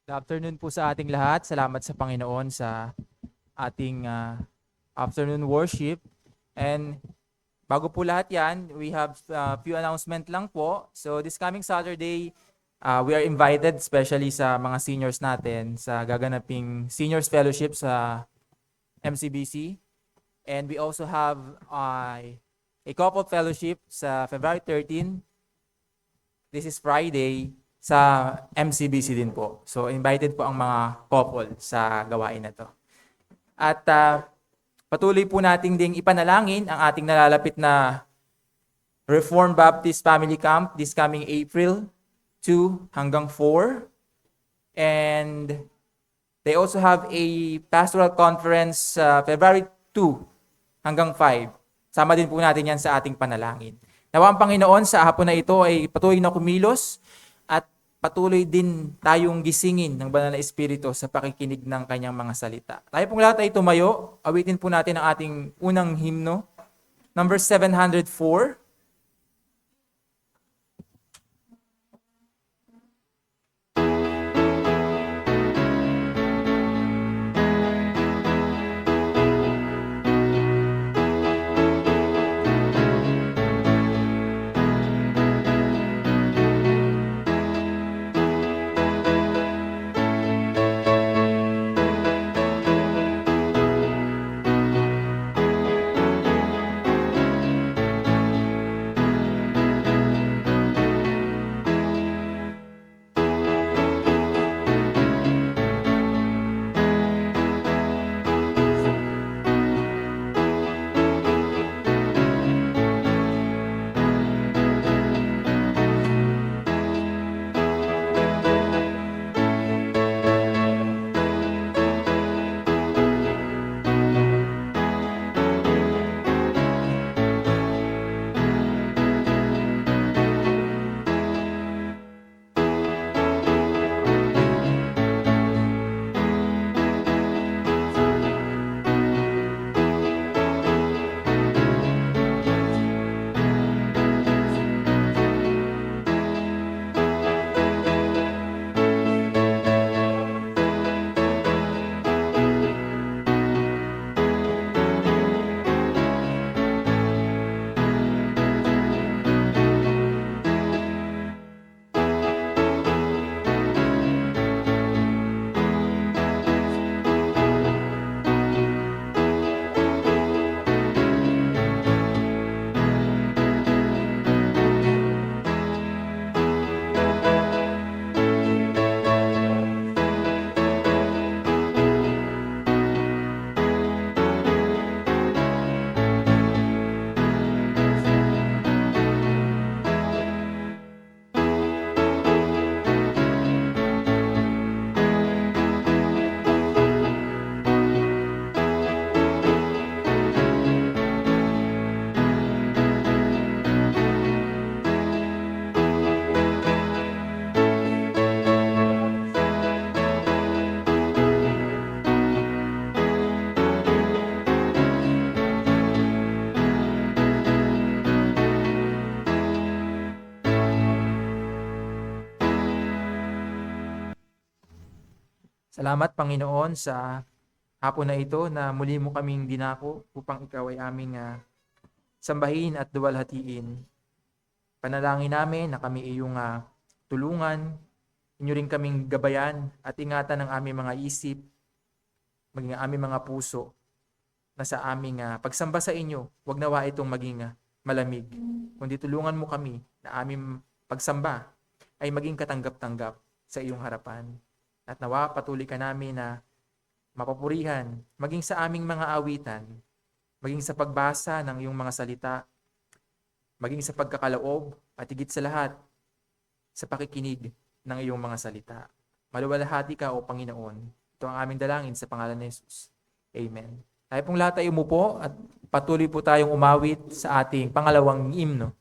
Good afternoon po sa ating lahat. Salamat sa Panginoon sa ating afternoon worship. And bago po lahat yan, we have a few announcement lang po. So this coming Saturday, we are invited especially sa mga seniors natin sa gaganaping Seniors Fellowship sa MCBC. And we also have a couple fellowship sa February 13. This is Friday sa MCBC din po. So invited po ang mga couple sa gawain na to. At patuloy po nating ding ipanalangin ang ating nalalapit na Reformed Baptist Family Camp this coming April 2 hanggang 4. And they also have a pastoral conference February 2 hanggang 5. Sama din po natin yan sa ating panalangin. Nawa ang Panginoon sa hapon na ito ay patuloy na kumilos at patuloy din tayong gisingin ng Banal na Espiritu sa pakikinig ng kanyang mga salita. Tayo pong lahat ay tumayo. Awitin po natin ang ating unang himno, number 704. Salamat Panginoon sa hapon na ito na muli mo kaming dinako upang ikaw ay aming sambahin at duwalhatiin. Panalangin namin na kami iyong tulungan, inyo rin kaming gabayan at ingatan ng aming mga isip, maging aming mga puso na sa aming pagsamba sa inyo, wag nawa itong maging malamig. Kundi tulungan mo kami na aming pagsamba ay maging katanggap-tanggap sa iyong harapan. At nawa patuloy ka namin na mapapurihan, maging sa aming mga awitan, maging sa pagbasa ng iyong mga salita, maging sa pagkakaloob, at higit sa lahat, sa pakikinig ng iyong mga salita. Maluwalhati ka, O Panginoon. Ito ang aming dalangin sa pangalan ni Jesus. Amen. Tayo pong lahat ay umupo at patuloy po tayong umawit sa ating pangalawang himno.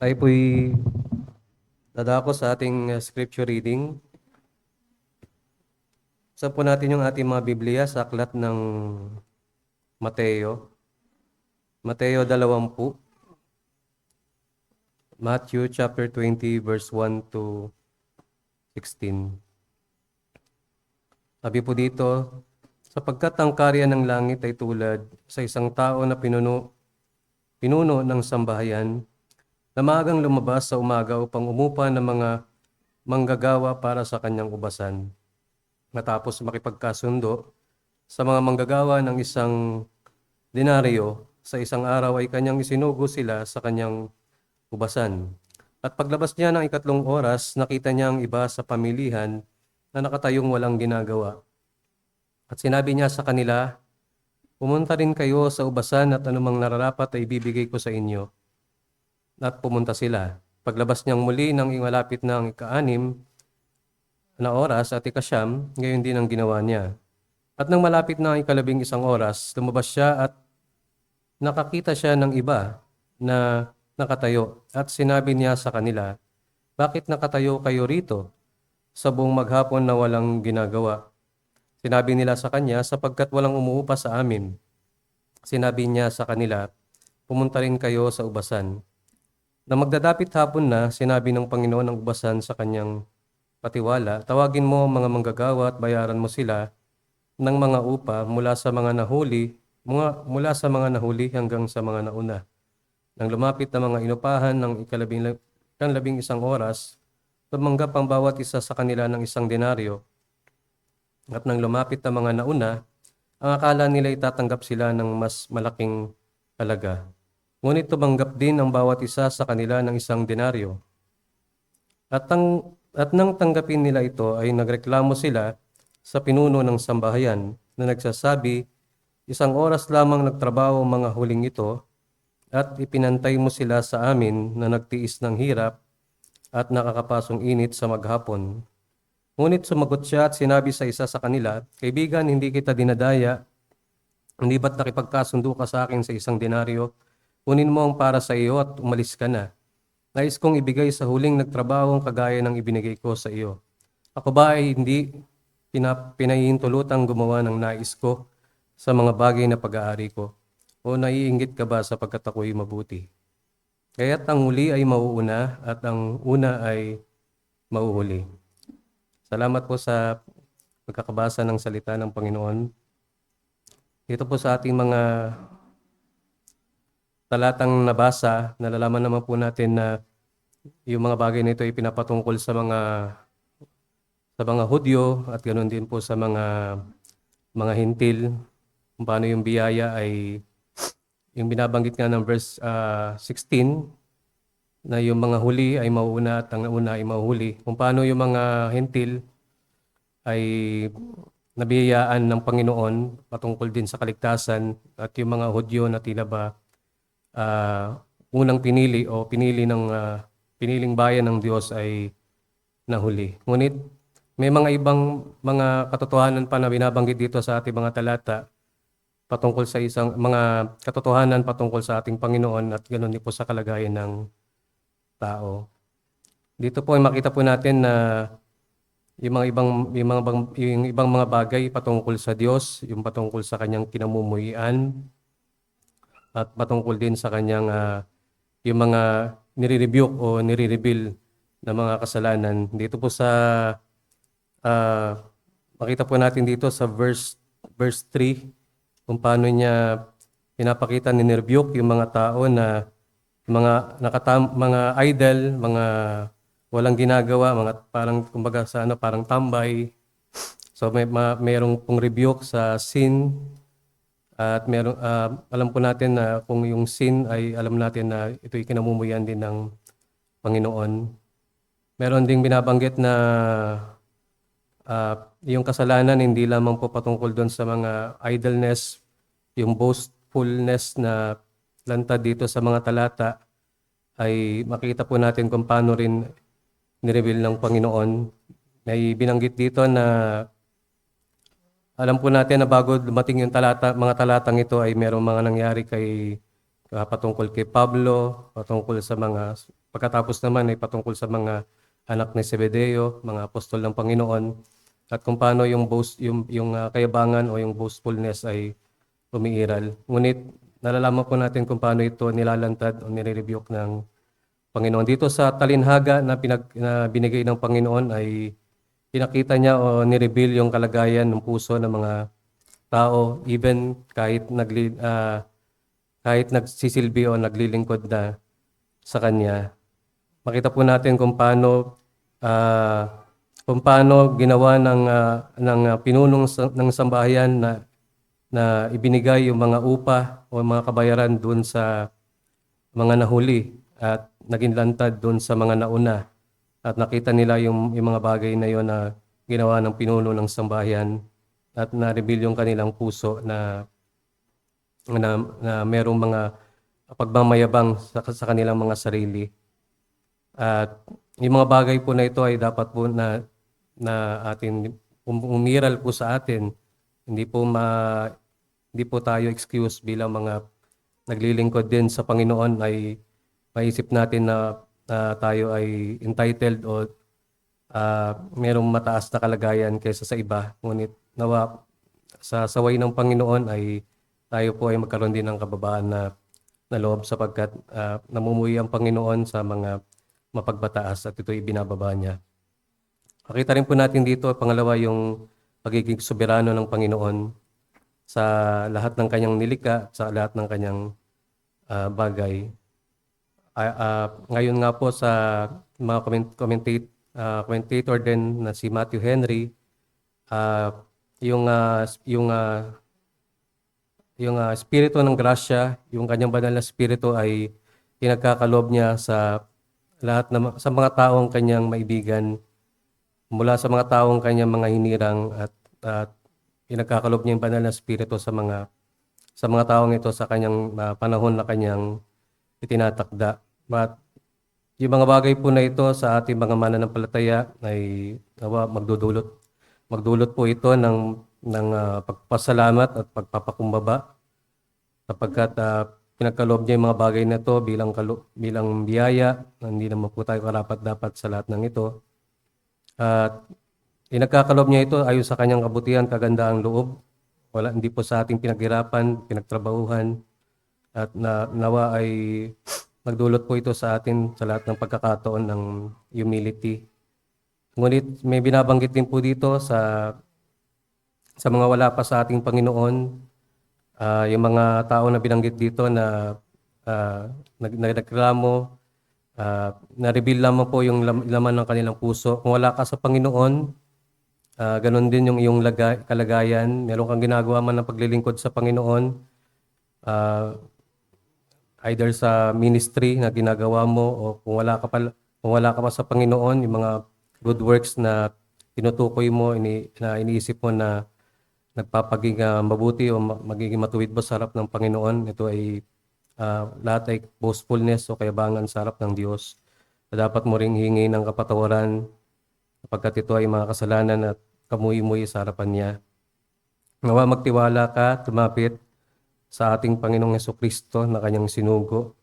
Tayo po'y dadako sa ating scripture reading. Sa po natin yung ating mga Biblia sa aklat ng Mateo. Mateo 20. Matthew chapter 20 verse 1 to 16. Sabi po dito, sapagkat ang karya ng langit ay tulad sa isang tao na pinuno ng sambahayan na maagang lumabas sa umaga upang umupa ng mga manggagawa para sa kanyang ubasan. Matapos makipagkasundo sa mga manggagawa ng isang denaryo, sa isang araw ay kanyang isinugo sila sa kanyang ubasan. At paglabas niya ng 3 oras, nakita niya ang iba sa pamilihan na nakatayong walang ginagawa. At sinabi niya sa kanila, pumunta rin kayo sa ubasan at anumang nararapat ay ibibigay ko sa inyo. At pumunta sila. Paglabas niyang muli ng malapit ng 6 na oras at 9, gayon din ang ginawa niya. At nang malapit na ang 11 oras, lumabas siya at nakakita siya ng iba na nakatayo. At sinabi niya sa kanila, bakit nakatayo kayo rito sa buong maghapon na walang ginagawa? Sinabi nila sa kanya, sapagkat walang umuupa sa amin. Sinabi niya sa kanila, pumunta rin kayo sa ubasan. Na magdadapit hapon na, sinabi ng Panginoon ng ubasan sa kanyang patiwala, tawagin mo mga manggagawa at bayaran mo sila ng mga upa mula sa mga nahuli hanggang sa mga nauna. Nang lumapit na mga inupahan ng 11 oras, tumanggap ang bawat isa sa kanila ng 1 denaryo. At nang lumapit na mga nauna, ang akala nila itatanggap sila ng mas malaking halaga. Ngunit tumanggap din ang bawat isa sa kanila ng 1 denaryo. At nang tanggapin nila ito ay nagreklamo sila sa pinuno ng sambahayan na nagsasabi, 1 oras lamang nagtrabaho ang mga huling ito at ipinantay mo sila sa amin na nagtiis ng hirap at nakakapasong init sa maghapon. Ngunit sumagot siya at sinabi sa isa sa kanila, kaibigan, hindi kita dinadaya, hindi ba't nakipagkasundo ka sa akin sa 1 denaryo? Kunin mo ang para sa iyo at umalis ka na. Nais kong ibigay sa huling nagtrabaho ang kagaya ng ibinigay ko sa iyo. Ako ba ay hindi pinahihintulutang gumawa ng nais ko sa mga bagay na pag-aari ko? O naiinggit ka ba sapagkat ako'y mabuti? Kaya't ang huli ay mauuna at ang una ay mauhuli. Salamat po sa pagkakabasa ng salita ng Panginoon. Dito po sa ating mga talatang nabasa, nalalaman naman po natin na yung mga bagay na ito ay pinapatungkol sa mga Hudyo at ganoon din po sa mga Hintil. Kung paano yung biyaya ay yung binabanggit nga ng verse 16 na yung mga huli ay mauuna at ang una ay mahuhuli. Kung paano yung mga Hintil ay nabiyayaan ng Panginoon patungkol din sa kaligtasan at yung mga Hudyo na tila ba unang pinili o piniling bayan ng Diyos ay nahuli. Ngunit may mga ibang mga katotohanan pa na binabanggit dito sa ating mga talata patungkol sa mga katotohanan patungkol sa ating Panginoon at ganoon din po sa kalagayan ng tao. Dito po ay makita po natin na yung ibang mga bagay patungkol sa Diyos, yung patungkol sa kanyang kinamumuhian, at patungkol din sa kanyang yung mga nire-rebuke o nire-reveal na mga kasalanan. Dito po sa makita po natin dito sa verse 3 kung paano niya pinapakita ni-rebuke yung mga tao na mga idol, mga walang ginagawa, mga parang kumbaga sa parang tambay. So mayroong pong rebuke sa sin. At alam po natin na kung yung sin ay alam natin na ito'y kinamumuyan din ng Panginoon. Meron ding binabanggit na yung kasalanan hindi lamang po patungkol doon sa mga idleness, yung boastfulness na lantad dito sa mga talata ay makita po natin kung paano rin nireveal ng Panginoon. May binanggit dito na alam po natin na bago dumating yung mga talatang ito ay merong mga nangyari patungkol kay Pablo, patungkol sa mga pagkatapos naman ay patungkol sa mga anak ni Zebedeo, mga apostol ng Panginoon, at kung paano yung kayabangan o yung boastfulness ay umiiral. Ngunit nalalaman po natin kung paano ito nilalantad o nire-rebuke ng Panginoon. Dito sa talinhaga na binigay ng Panginoon ay pinakita niya o nireveal yung kalagayan ng puso ng mga tao, even kahit nagsisilbi o naglilingkod na sa Kanya. Makita po natin kung paano ginawa ng pinunong ng sambahayan na ibinigay yung mga upa o mga kabayaran doon sa mga nahuli at naging lantad doon sa mga nauna. At nakita nila yung mga bagay na yon na ginawa ng pinuno ng sambahayan at na-reveal yung kanilang puso na merong mga pagmamayabang sa kanilang mga sarili. At yung mga bagay po na ito ay dapat po na atin umiral po sa atin. Hindi po tayo excuse bilang mga naglilingkod din sa Panginoon ay maisip natin na tayo ay entitled o merong mataas na kalagayan kaysa sa iba. Ngunit nawa sa saway ng Panginoon ay tayo po ay magkaroon din ng kababaan na loob sapagkat namumuhay ang Panginoon sa mga mapagbataas at ito'y binababa niya. Makita rin po natin dito, pangalawa, yung pagiging soberano ng Panginoon sa lahat ng kanyang nilikha, sa lahat ng kanyang bagay. Ngayon nga po sa mga commentator din na si Matthew Henry, yung espiritu ng grasya, yung kanyang banal na espiritu ay pinagkakaloob niya sa sa mga taong kanyang maibigan, mula sa mga taong kanyang mga hinirang at pinagkakaloob niya yung banal na espiritu sa mga taong ito sa kanyang panahon na kanyang itinatakda. But yung mga bagay po na ito sa ating mga mananampalataya ay nawa magdulot po ito ng pagpasalamat at pagpapakumbaba sapagkat pinagkaloob niya yung mga bagay na ito bilang biyaya. Hindi naman po tayo karapat-dapat sa lahat ng ito. At pinagkakaloob niya ito ayon sa kanyang kabutihan, kagandaang loob. Hindi po sa ating pinaghirapan, pinagtrabahuhan. At nawa ay magdulot po ito sa atin sa lahat ng pagkakataon ng humility. Ngunit may binabanggit din po dito sa mga wala pa sa ating Panginoon, yung mga tao na binanggit dito na nagreklamo, na-reveal lamang po yung laman ng kanilang puso. Kung wala ka sa Panginoon, ganun din yung iyong kalagayan. Meron kang ginagawa man ng paglilingkod sa Panginoon, either sa ministry na ginagawa mo o kung wala ka pa sa Panginoon, yung mga good works na tinutukoy mo, na iniisip mo na nagpapaging mabuti o magiging matuwid ba sa harap ng Panginoon, ito ay lahat ay boastfulness o kayabangan sa harap ng Diyos. Dapat mo ring hingi ng kapatawaran sapagkat ito ay mga kasalanan at kamuhi-muhi sa harapan niya. Nawa magtiwala ka, tumapit sa ating Panginoong Jesucristo na kanyang sinugo.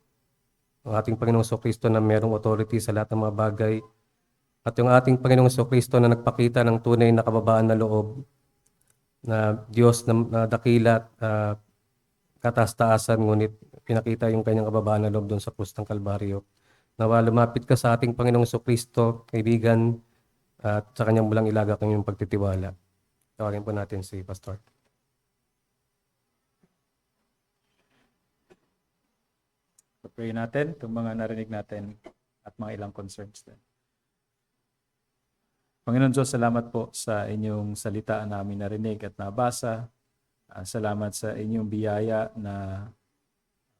Ang ating Panginoong Jesucristo na mayroong authority sa lahat ng mga bagay. At yung ating Panginoong Jesucristo na nagpakita ng tunay na kababaan na loob, na Diyos na dakila at kataas-taasan, ngunit pinakita yung kanyang kababaan na loob doon sa krus ng Kalbaryo. Nawa lumapit ka sa ating Panginoong Jesucristo, kaibigan, at sa kanyang bulang ilaga kanyang pagtitiwala. Tawagin po natin si Pastor. Pray natin itong mga narinig natin at mga ilang concerns din. Panginoon Diyos, salamat po sa inyong salita na namin narinig at nabasa. Salamat sa inyong biyaya na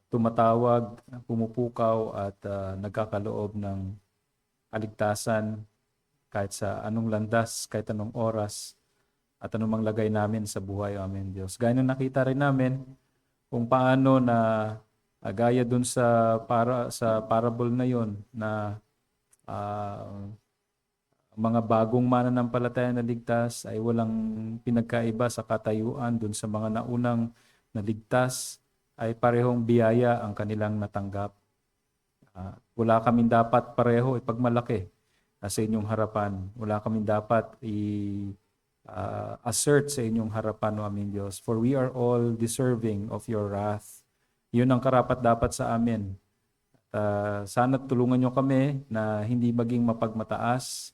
tumatawag, pumupukaw at nagkakaloob ng kaligtasan kahit sa anong landas, kahit anong oras at anumang lagay namin sa buhay. Amen, Diyos. Gaya na nakita rin namin kung paano na gaya dun sa parable na yon na mga bagong mananampalataya na ligtas ay walang pinagkaiba sa katayuan dun sa mga naunang naligtas ay parehong biyaya ang kanilang natanggap. Wala kaming dapat pareho ipagmalaki sa inyong harapan. Wala kaming dapat assert sa inyong harapan, O aming Diyos. For we are all deserving of your wrath. Yun ang karapat-dapat sa amin. Sana tulungan nyo kami na hindi maging mapagmataas,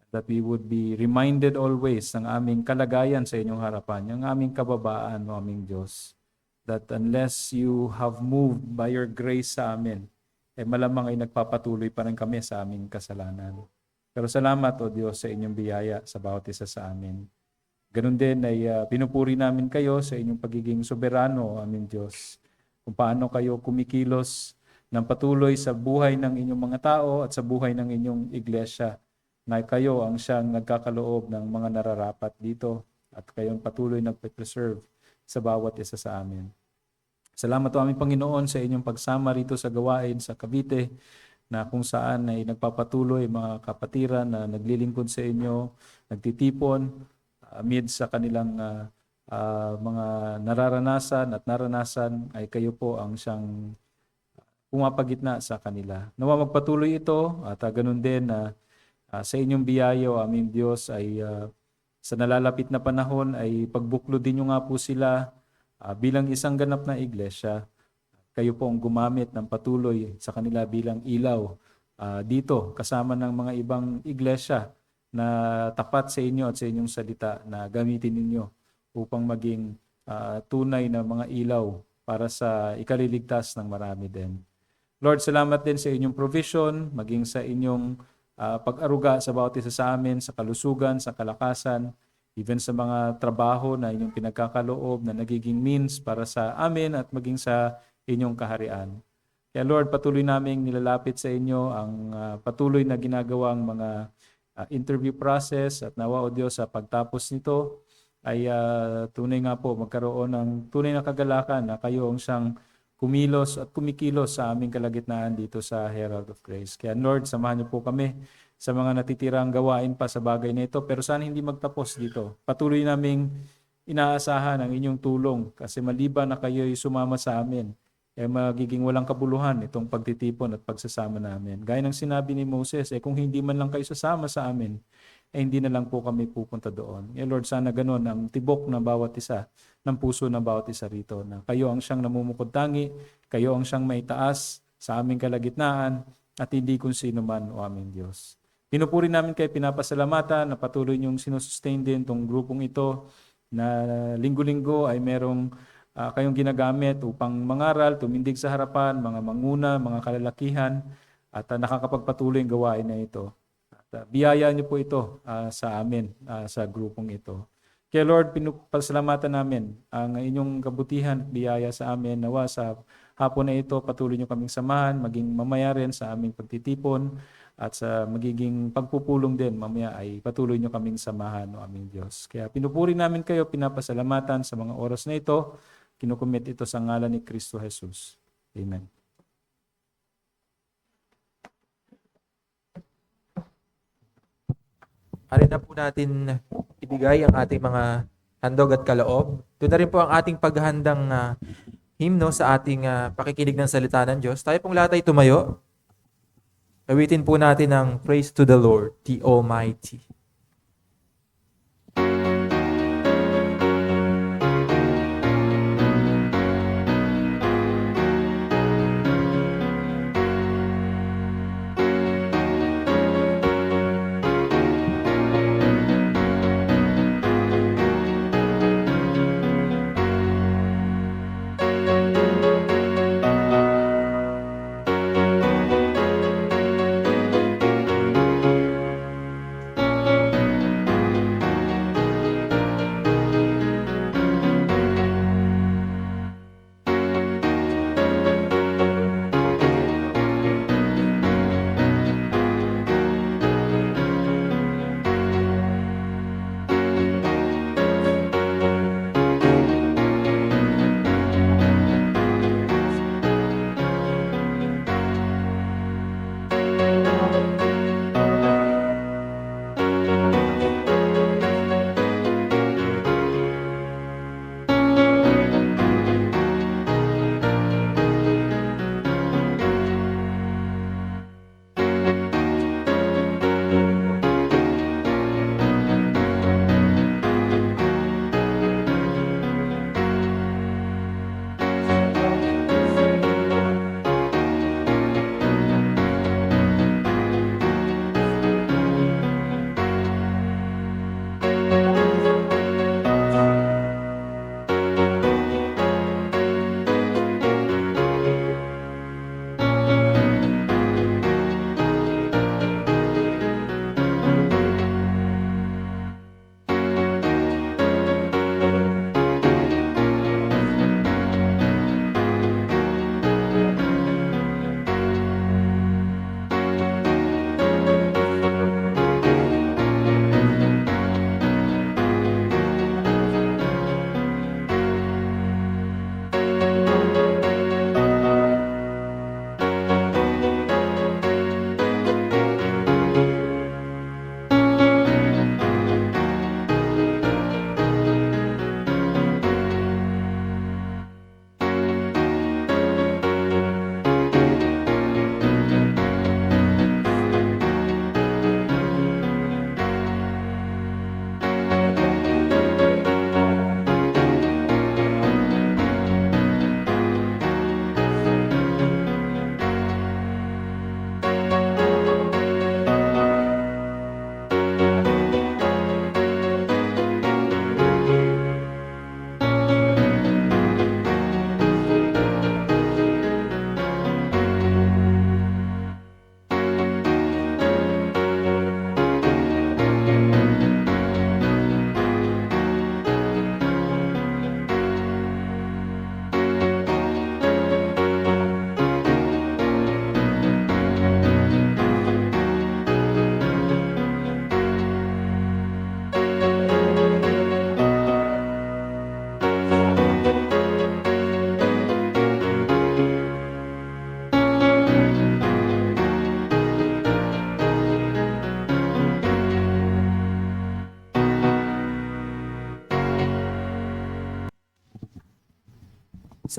that we would be reminded always ng aming kalagayan sa inyong harapan, yung aming kababaan, O aming Diyos. That unless you have moved by your grace sa amin, malamang ay nagpapatuloy pa rin kami sa aming kasalanan. Pero salamat, O Diyos, sa inyong biyaya sa bawat isa sa amin. Ganun din ay pinupuri namin kayo sa inyong pagiging soberano, O aming Diyos. Kung paano kayo kumikilos ng patuloy sa buhay ng inyong mga tao at sa buhay ng inyong iglesia, na kayo ang siyang nagkakaloob ng mga nararapat dito at kayo patuloy nagpe-preserve sa bawat isa sa amin. Salamat o aming Panginoon sa inyong pagsama rito sa gawain sa Cavite, na kung saan ay nagpapatuloy mga kapatiran na naglilingkod sa inyo, nagtitipon amid sa kanilang mga nararanasan at naranasan, ay kayo po ang siyang pumapagitna sa kanila. Nawa magpatuloy ito at ganun din na sa inyong biyaya, O aming Diyos, ay sa nalalapit na panahon ay pagbuklodin nyo nga po sila bilang isang ganap na iglesia. Kayo po ang gumamit ng patuloy sa kanila bilang ilaw dito kasama ng mga ibang iglesia na tapat sa inyo at sa inyong salita, na gamitin ninyo upang maging tunay na mga ilaw para sa ikaliligtas ng marami din. Lord, salamat din sa inyong provision, maging sa inyong pag-aruga sa bawat isa sa amin, sa kalusugan, sa kalakasan, even sa mga trabaho na inyong pinagkakaloob na nagiging means para sa amin at maging sa inyong kaharian. Kaya Lord, patuloy naming nilalapit sa inyo ang patuloy na ginagawang mga interview process, at nawa, O Diyos, sa pagtapos nito ay tunay nga po magkaroon ng tunay na kagalakan na kayo ang siyang kumilos at kumikilos sa aming kalagitnaan dito sa Herald of Grace. Kaya Lord, samahan niyo po kami sa mga natitirang gawain pa sa bagay na ito, pero sana hindi magtapos dito. Patuloy naming inaasahan ang inyong tulong, kasi maliban na kayo'y sumama sa amin, magiging walang kabuluhan itong pagtitipon at pagsasama namin. Gaya ng sinabi ni Moses, kung hindi man lang kayo sasama sa amin, hindi na lang po kami pupunta doon. Lord, sana ganun ang tibok ng bawat isa, ng puso ng bawat isa rito, na kayo ang siyang namumukod tangi, kayo ang siyang maitaas sa aming kalagitnaan, at hindi kung sino man, O aming Diyos. Pinupuri namin kayo, pinapasalamatan na patuloy niyong sinusustain din itong grupong ito, na linggo-linggo ay merong kayong ginagamit upang mangaral, tumindig sa harapan, mga manguna, mga kalalakihan, at nakakapagpatuloy ang gawain na ito. At biyaya niyo po ito sa amin, sa grupong ito. Kaya Lord, pinapasalamatan namin ang inyong kabutihan at biyaya sa amin. Nawa sa hapon na ito, patuloy niyo kaming samahan, maging mamaya rin sa aming pagtitipon, at sa magiging pagpupulong din mamaya ay patuloy niyo kaming samahan, O aming Diyos. Kaya pinupuri namin kayo, pinapasalamatan sa mga oras na ito. Kinukumit ito sa ngalan ni Kristo Jesus. Amen. Ari na po natin ibigay ang ating mga handog at kaloob. Doon na rin po ang ating paghahandang himno sa ating pakikinig ng salita ng Diyos. Tayo pong lahat ay tumayo. Awitin po natin ang Praise to the Lord, the Almighty.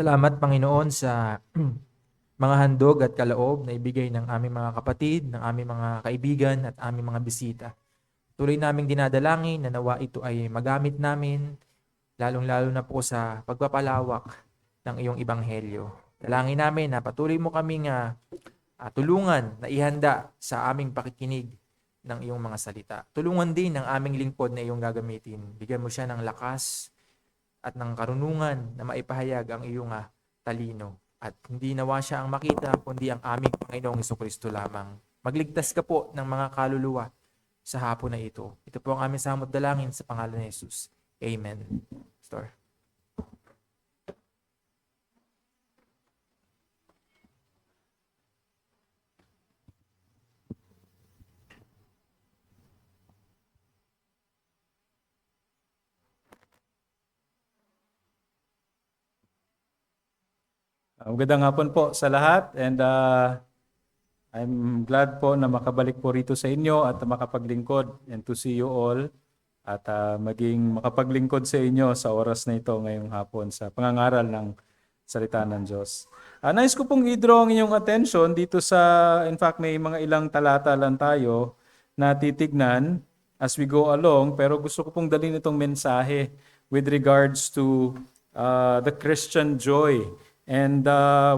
Salamat, Panginoon, sa mga handog at kaloob na ibigay ng aming mga kapatid, ng aming mga kaibigan at aming mga bisita. Tuloy naming dinadalangin na nawa ito ay magamit namin, lalong-lalo na po sa pagpapalawak ng iyong ibanghelyo. Dalangin namin na patuloy mo kaming tulungan na ihanda sa aming pakikinig ng iyong mga salita. Tulungan din ng aming lingkod na iyong gagamitin. Bigyan mo siya ng lakas at ng karunungan na maipahayag ang iyong talino. At hindi nawa siya ang makita, kundi ang aming Panginoong Hesukristo lamang. Magligtas ka po ng mga kaluluwa sa hapon na ito. Ito po ang aming samot dalangin sa pangalan ni Jesus. Amen. Pastor. Magandang hapon po sa lahat, and I'm glad po na makabalik po rito sa inyo at makapaglingkod, and to see you all at maging makapaglingkod sa inyo sa oras na ito ngayong hapon sa pangangaral ng salita ng Diyos. Nais ko pong i-draw ang inyong attention dito sa, in fact may mga ilang talata lang tayo na titignan as we go along, pero gusto ko pong dalhin itong mensahe with regards to the Christian joy. And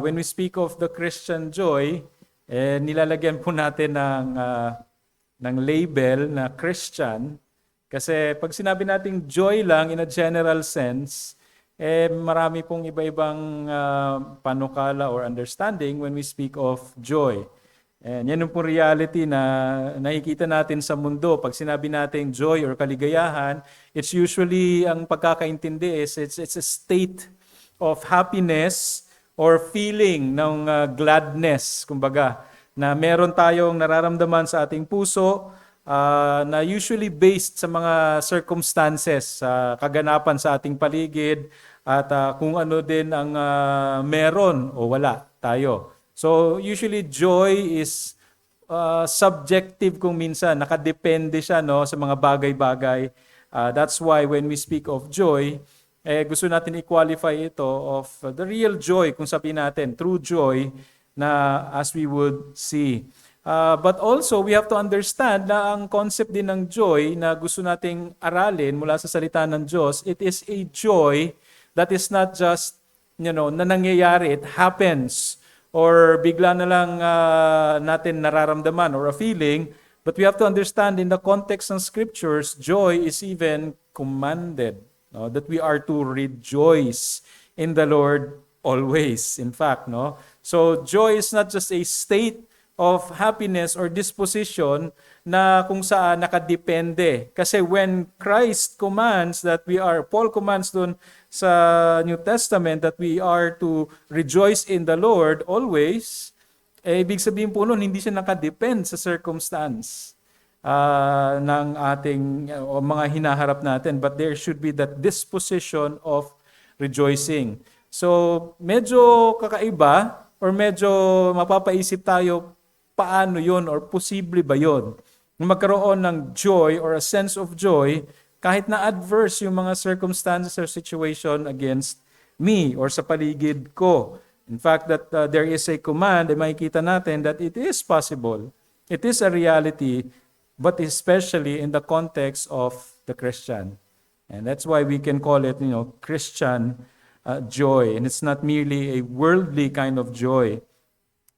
when we speak of the Christian joy, nilalagyan po natin ng label na Christian. Kasi pag sinabi nating joy lang in a general sense, marami pong iba-ibang panukala or understanding when we speak of joy. And yan yung po reality na nakikita natin sa mundo. Pag sinabi natin joy or kaligayahan, it's usually, ang pagkakaintindi is it's a state of happiness or feeling ng gladness, kumbaga, na meron tayong nararamdaman sa ating puso na usually based sa mga circumstances, sa kaganapan sa ating paligid at kung ano din ang meron o wala tayo. So usually joy is subjective kung minsan, nakadepende siya sa mga bagay-bagay. That's why when we speak of joy, gusto natin i-qualify ito of the real joy, kung sabihin natin, true joy na as we would see. But also, we have to understand na ang concept din ng joy na gusto nating aralin mula sa salita ng Diyos, it is a joy that is not just, na nangyayari, it happens, or bigla na lang natin nararamdaman or a feeling, but we have to understand in the context ng scriptures, joy is even commanded. That we are to rejoice in the Lord always. In fact, so joy is not just a state of happiness or disposition na kung saan nakadepende. Kasi when Christ commands that Paul commands dun sa New Testament that we are to rejoice in the Lord always, ibig sabihin po nun, hindi siya nakadepend sa circumstance ng ating o mga hinaharap natin, but there should be that disposition of rejoicing. So medyo kakaiba or medyo mapapaisip tayo paano yun or posible ba yun magkaroon ng joy or a sense of joy kahit na adverse yung mga circumstances or situation against me or sa paligid ko. In fact, that there is a command, makikita natin that it is possible. It is a reality, but especially in the context of the Christian. And that's why we can call it, Christian joy. And it's not merely a worldly kind of joy.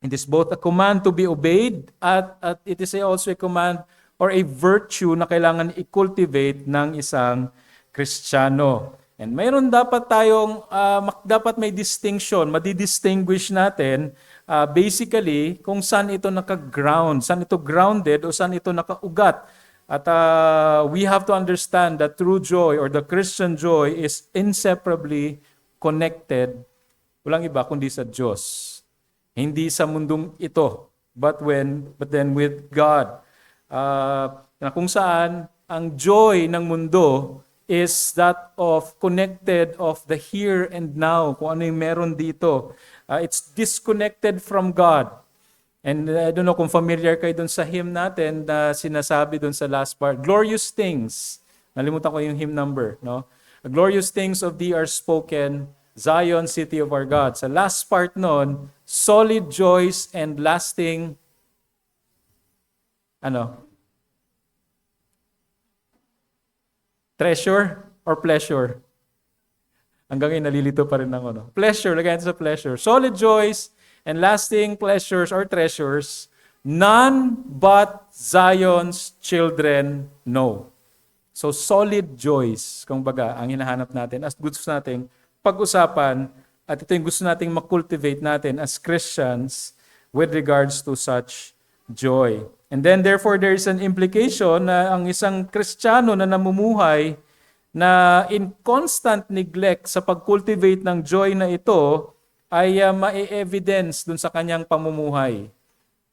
It is both a command to be obeyed at it is also a command or a virtue na kailangan i-cultivate ng isang Kristiyano. And mayroon dapat tayong, dapat may distinction, madidistinguish natin basically kung saan ito naka-ground, saan ito grounded o saan ito nakaugat. At we have to understand that true joy or the Christian joy is inseparably connected, walang iba kundi sa Diyos. Hindi sa mundong ito, but then with God. Na kung saan ang joy ng mundo is that of connected of the here and now, kung ano yung meron dito. It's disconnected from God. And I don't know kung familiar kayo dun sa hymn natin na sinasabi dun sa last part, glorious things. Nalimutan ko yung hymn number, no? Glorious things of thee are spoken, Zion, city of our God. Sa last part nun, solid joys and lasting, treasure or pleasure? Hanggang ngayon, nalilito pa rin ako. Pleasure, lagyan sa pleasure. Solid joys and lasting pleasures or treasures, none but Zion's children know. So solid joys, kung baga, ang hinahanap natin as gusto nating pag-usapan at ito yung gusto nating makultivate natin as Christians with regards to such joy. And then therefore there is an implication na ang isang Kristiyano na namumuhay na in constant neglect sa pag-cultivate ng joy na ito ay ma-evidence dun sa kanyang pamumuhay.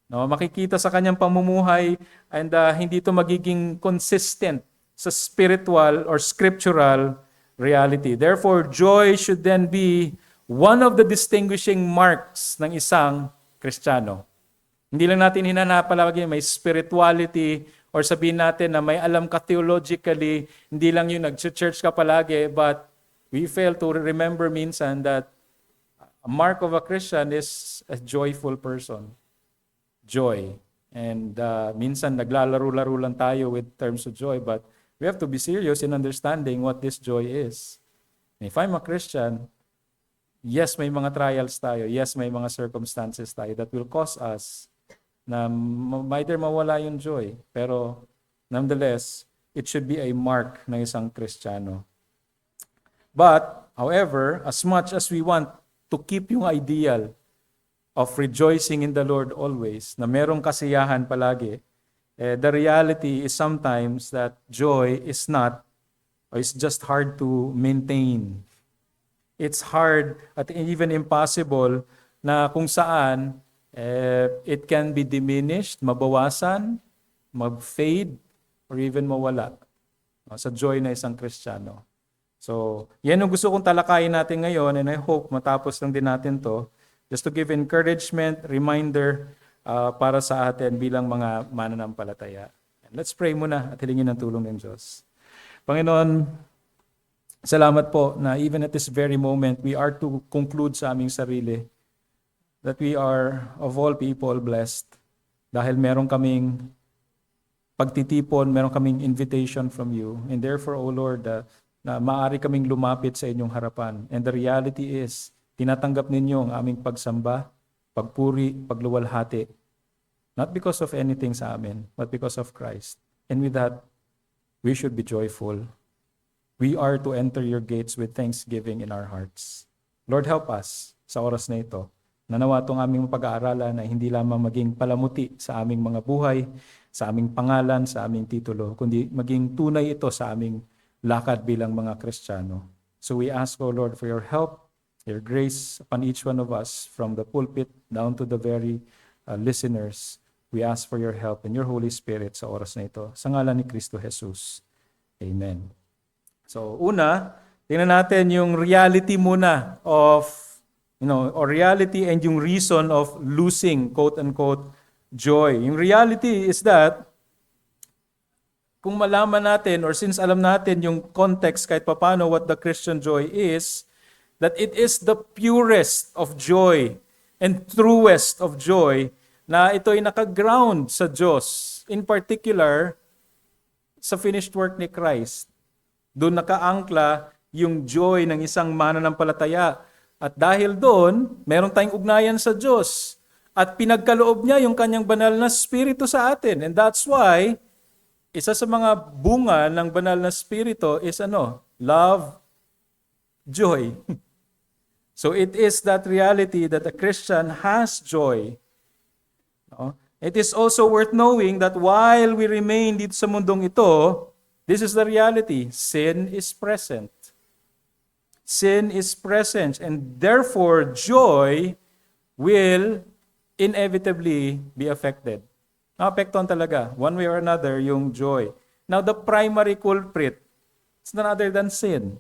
No, makikita sa kanyang pamumuhay and hindi ito magiging consistent sa spiritual or scriptural reality. Therefore, joy should then be one of the distinguishing marks ng isang Kristiyano. Hindi lang natin hinanapalagi may spirituality or sabihin natin na may alam ka theologically, hindi lang yung nag-church ka palagi, but we fail to remember minsan that a mark of a Christian is a joyful person. Joy. And minsan naglalaro-laro lang tayo with terms of joy, but we have to be serious in understanding what this joy is. And if I'm a Christian, yes, may mga trials tayo. Yes, may mga circumstances tayo that will cause us na either mawala yung joy. Pero nonetheless, it should be a mark ng isang Kristiyano. But, however, as much as we want to keep yung ideal of rejoicing in the Lord always, na merong kasiyahan palagi, the reality is sometimes that joy is not, or it's just hard to maintain. It's hard at even impossible na kung saan it can be diminished, mabawasan, mag-fade, or even mawala sa joy na isang Kristiyano. So, yan ang gusto kong talakayin natin ngayon, and I hope matapos lang din natin to, just to give encouragement, reminder, para sa atin bilang mga mananampalataya. And let's pray muna at hilingin ang tulong ng Diyos. Panginoon, salamat po na even at this very moment, we are to conclude sa aming sarili that we are of all people blessed dahil meron kaming pagtitipon, meron kaming invitation from you. And therefore, O Lord, na maaari kaming lumapit sa inyong harapan. And the reality is, tinatanggap ninyo ang aming pagsamba, pagpuri, pagluwalhati. Not because of anything sa amin, but because of Christ. And with that, we should be joyful. We are to enter your gates with thanksgiving in our hearts. Lord, help us sa oras na ito. Nanawa itong aming pag-aaralan na hindi lamang maging palamuti sa aming mga buhay, sa aming pangalan, sa aming titulo, kundi maging tunay ito sa aming lakad bilang mga Kristiyano. So we ask, O Lord, for your help, your grace upon each one of us, from the pulpit down to the very listeners. We ask for your help and your Holy Spirit sa oras na ito. Sa ngalan ni Kristo Jesus. Amen. So, una, tingnan natin yung reality muna of, or reality and yung reason of losing, quote-unquote, joy. Yung reality is that, kung malaman natin, or since alam natin yung context kahit papano what the Christian joy is, that it is the purest of joy and truest of joy na ito ay nakaground sa Diyos. In particular, sa finished work ni Christ. Doon nakaangkla yung joy ng isang mananampalataya. At dahil doon, meron tayong ugnayan sa Diyos. At pinagkaloob niya yung kanyang banal na spirito sa atin. And that's why, isa sa mga bunga ng banal na spirito is love, joy. So it is that reality that a Christian has joy. It is also worth knowing that while we remain dito sa mundong ito, this is the reality. Sin is present. Sin is present, and therefore joy will inevitably be affected. Naapektuhan talaga, one way or another, yung joy. Now, the primary culprit is none other than sin.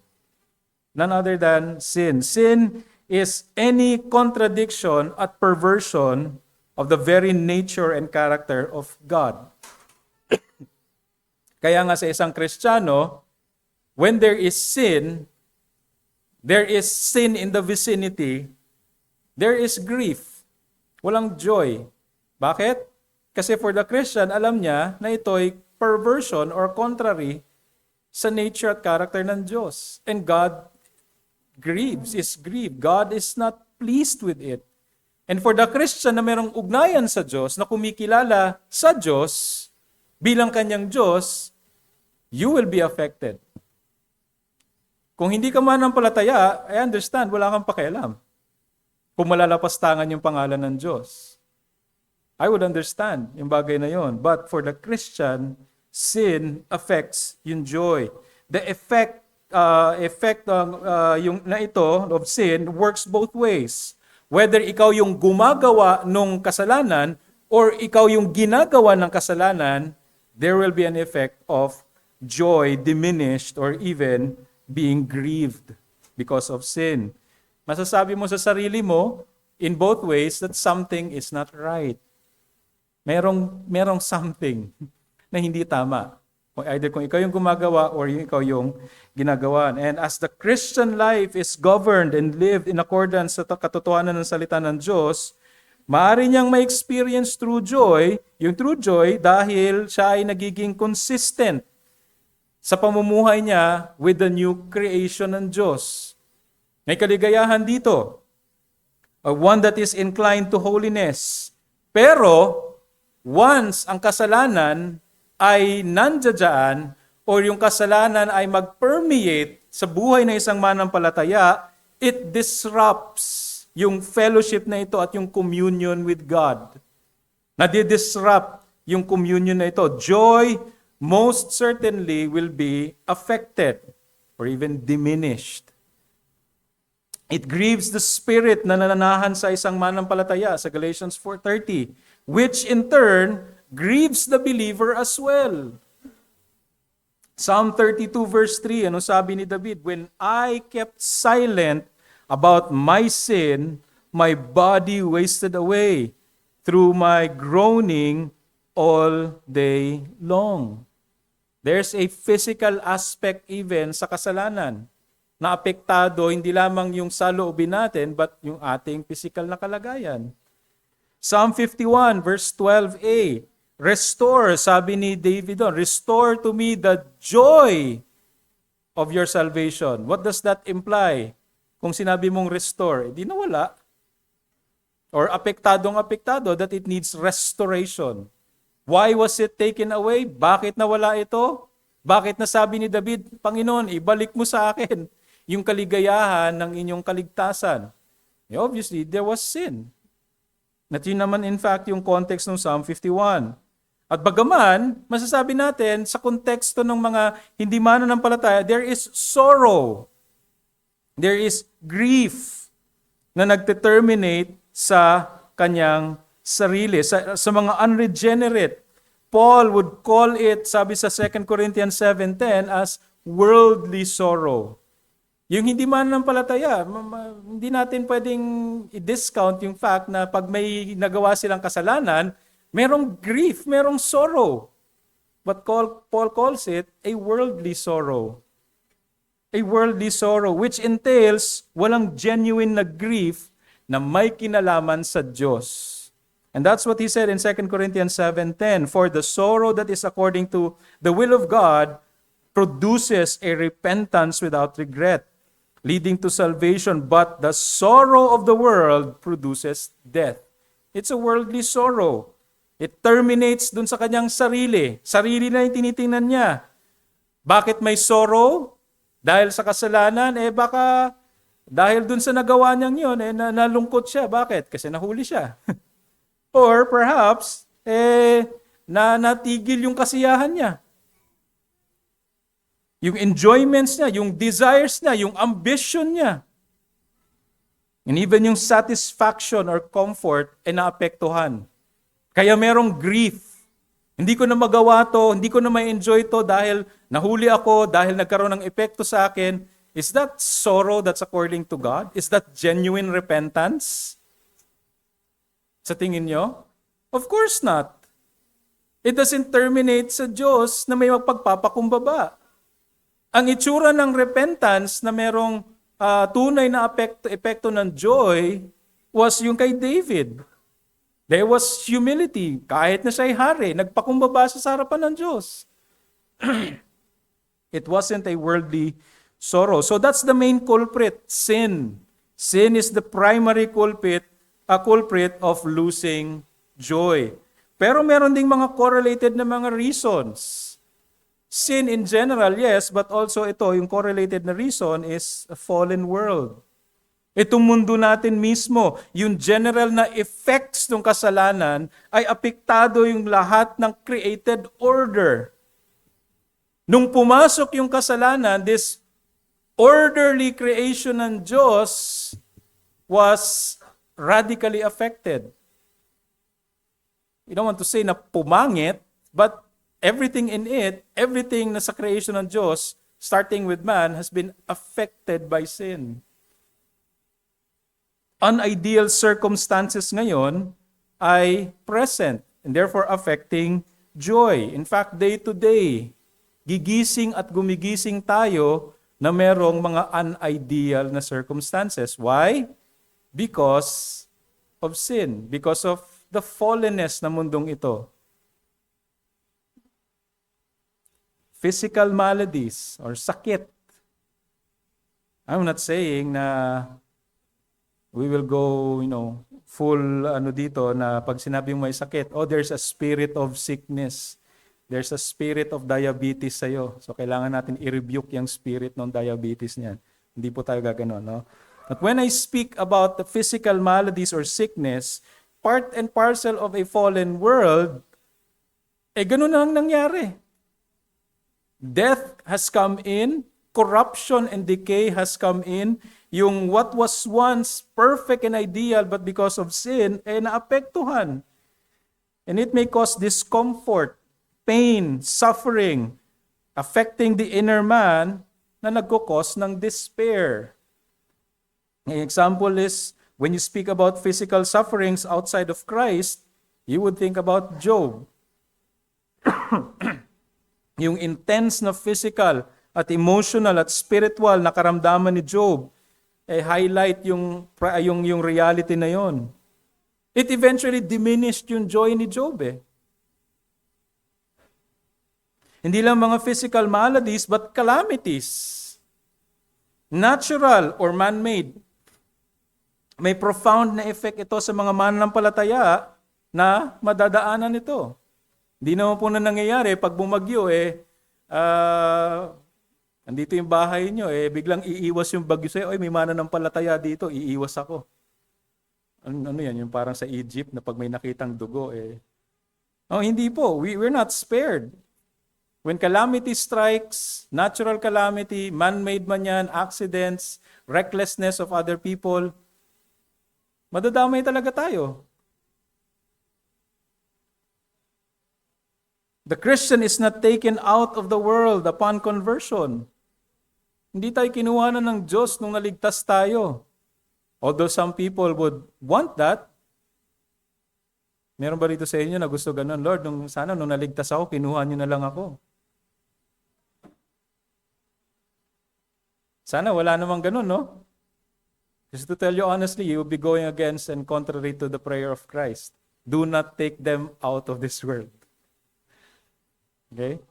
None other than sin. Sin is any contradiction at perversion of the very nature and character of God. Kaya nga sa isang Kristiyano, when there is sin, there is sin in the vicinity, there is grief. Walang joy. Bakit? Kasi for the Christian, alam niya na ito'y perversion or contrary sa nature at character ng Diyos. And God is grieved. God is not pleased with it. And for the Christian na mayroong ugnayan sa Diyos, na kumikilala sa Diyos bilang kanyang Diyos, you will be affected. Kung hindi ka manampalataya, I understand, wala kang pakialam. Kung malalapastangan yung pangalan ng Diyos. I would understand yung bagay na yon. But for the Christian, sin affects yung joy. The effect yung na ito of sin works both ways. Whether ikaw yung gumagawa ng kasalanan or ikaw yung ginagawa ng kasalanan, there will be an effect of joy diminished or even being grieved because of sin. Masasabi mo sa sarili mo in both ways that something is not right. Merong something na hindi tama. Either kung ikaw yung gumagawa or ikaw yung ginagawa. And as the Christian life is governed and lived in accordance sa katotohanan ng salita ng Diyos, maaari niyang ma-experience true joy, yung true joy dahil siya ay nagiging consistent sa pamumuhay niya with the new creation ng Diyos. May kaligayahan dito. One that is inclined to holiness. Pero, once ang kasalanan ay nandiyan or yung kasalanan ay mag-permeate sa buhay ng isang manampalataya, it disrupts yung fellowship na ito at yung communion with God. Nadi-disrupt yung communion na ito. Joy most certainly will be affected or even diminished. It grieves the spirit na nananahan sa isang manampalataya sa Galatians 4:30, which in turn grieves the believer as well. Psalm 32 verse 3, ano sabi ni David? When I kept silent about my sin, my body wasted away through my groaning all day long. There's a physical aspect even sa kasalanan na apektado hindi lamang yung saloobin natin but yung ating physical na kalagayan. Psalm 51 verse 12a, restore, sabi ni David doon, restore to me the joy of your salvation. What does that imply? Kung sinabi mong restore, di nawala. Or apektado that it needs restoration. Why was it taken away? Bakit nawala ito? Bakit nasabi ni David, Panginoon, ibalik mo sa akin yung kaligayahan ng inyong kaligtasan? Obviously, there was sin. At yun naman in fact yung context ng Psalm 51. At bagaman, masasabi natin sa konteksto ng mga hindi mananampalataya, there is sorrow. There is grief na nagdeterminate sa kanyang sarili, sa mga unregenerate. Paul would call it, sabi sa 2 Corinthians 7:10, as worldly sorrow. Yung hindi mananampalataya, hindi natin pwedeng i-discount yung fact na pag may nagawa silang kasalanan, merong grief, merong sorrow. But Paul calls it a worldly sorrow. A worldly sorrow, which entails walang genuine na grief na may kinalaman sa Diyos. And that's what he said in 2 Corinthians 7:10, for the sorrow that is according to the will of God produces a repentance without regret, leading to salvation, but the sorrow of the world produces death. It's a worldly sorrow. It terminates dun sa kanyang sarili. Sarili na yung tinitingnan niya. Bakit may sorrow? Dahil sa kasalanan, baka dahil dun sa nagawa niyang yun, nalungkot siya. Bakit? Kasi nahuli siya. Or perhaps, natigil yung kasiyahan niya. Yung enjoyments niya, yung desires niya, yung ambition niya. And even yung satisfaction or comfort ay naapektuhan. Kaya merong grief. Hindi ko na magawa to, hindi ko na ma-enjoy to dahil nahuli ako, dahil nagkaroon ng epekto sa akin. Is that sorrow that's according to God? Is that genuine repentance? Sa tingin nyo? Of course not. It doesn't terminate sa Diyos na may magpagpapakumbaba. Ang itsura ng repentance na merong tunay na epekto ng joy was yung kay David. There was humility. Kahit na siya'y hari, nagpakumbaba siya sa harapan ng Diyos. It wasn't a worldly sorrow. So that's the main culprit, sin. Sin is the primary culprit of losing joy. Pero meron ding mga correlated na mga reasons. Sin in general, yes, but also ito, yung correlated na reason is a fallen world. Itong mundo natin mismo, yung general na effects ng kasalanan ay apektado yung lahat ng created order. Nung pumasok yung kasalanan, this orderly creation ng Diyos was radically affected. You don't want to say na pumangit, but everything in it, everything na sa creation ng Diyos, starting with man, has been affected by sin. Unideal circumstances ngayon ay present and therefore affecting joy. In fact, day to day, gigising at gumigising tayo na merong mga unideal na circumstances. Why? Because of sin, because of the fallenness na mundong ito. Physical maladies or sakit. I'm not saying na we will go, full dito na pag sinabing may sakit, there's a spirit of sickness. There's a spirit of diabetes sa'yo. So kailangan natin i-rebuke yung spirit ng diabetes niyan. Hindi po tayo gaganon, no? But when I speak about the physical maladies or sickness, part and parcel of a fallen world, ganun ang nangyari. Death has come in, corruption and decay has come in, yung what was once perfect and ideal but because of sin, naapektuhan. And it may cause discomfort, pain, suffering, affecting the inner man na nagkukos ng despair. An example is, when you speak about physical sufferings outside of Christ, you would think about Job. Yung intense na physical at emotional at spiritual na karamdaman ni Job, highlight yung reality na yon. It eventually diminished yung joy ni Job. Hindi lang mga physical maladies, but calamities. Natural or man-made. May profound na effect ito sa mga mananampalataya na madadaanan ito. Hindi naman po na nangyayari pag bumagyo, andito yung bahay nyo, biglang iiwas yung bagyo sa'yo, may mananampalataya dito, iiwas ako. Ano yan? Yung parang sa Egypt na pag may nakitang dugo, hindi po. We're not spared. When calamity strikes, natural calamity, man-made man yan, accidents, recklessness of other people, madadamay talaga tayo. The Christian is not taken out of the world upon conversion. Hindi tayo kinuha na ng Diyos nung naligtas tayo. Although some people would want that. Meron ba rito sa inyo na gusto ganun? Lord, sana nung naligtas ako, kinuha niyo na lang ako. Sana wala namang ganun, no? Just to tell you honestly, you will be going against and contrary to the prayer of Christ. Do not take them out of this world. Okay?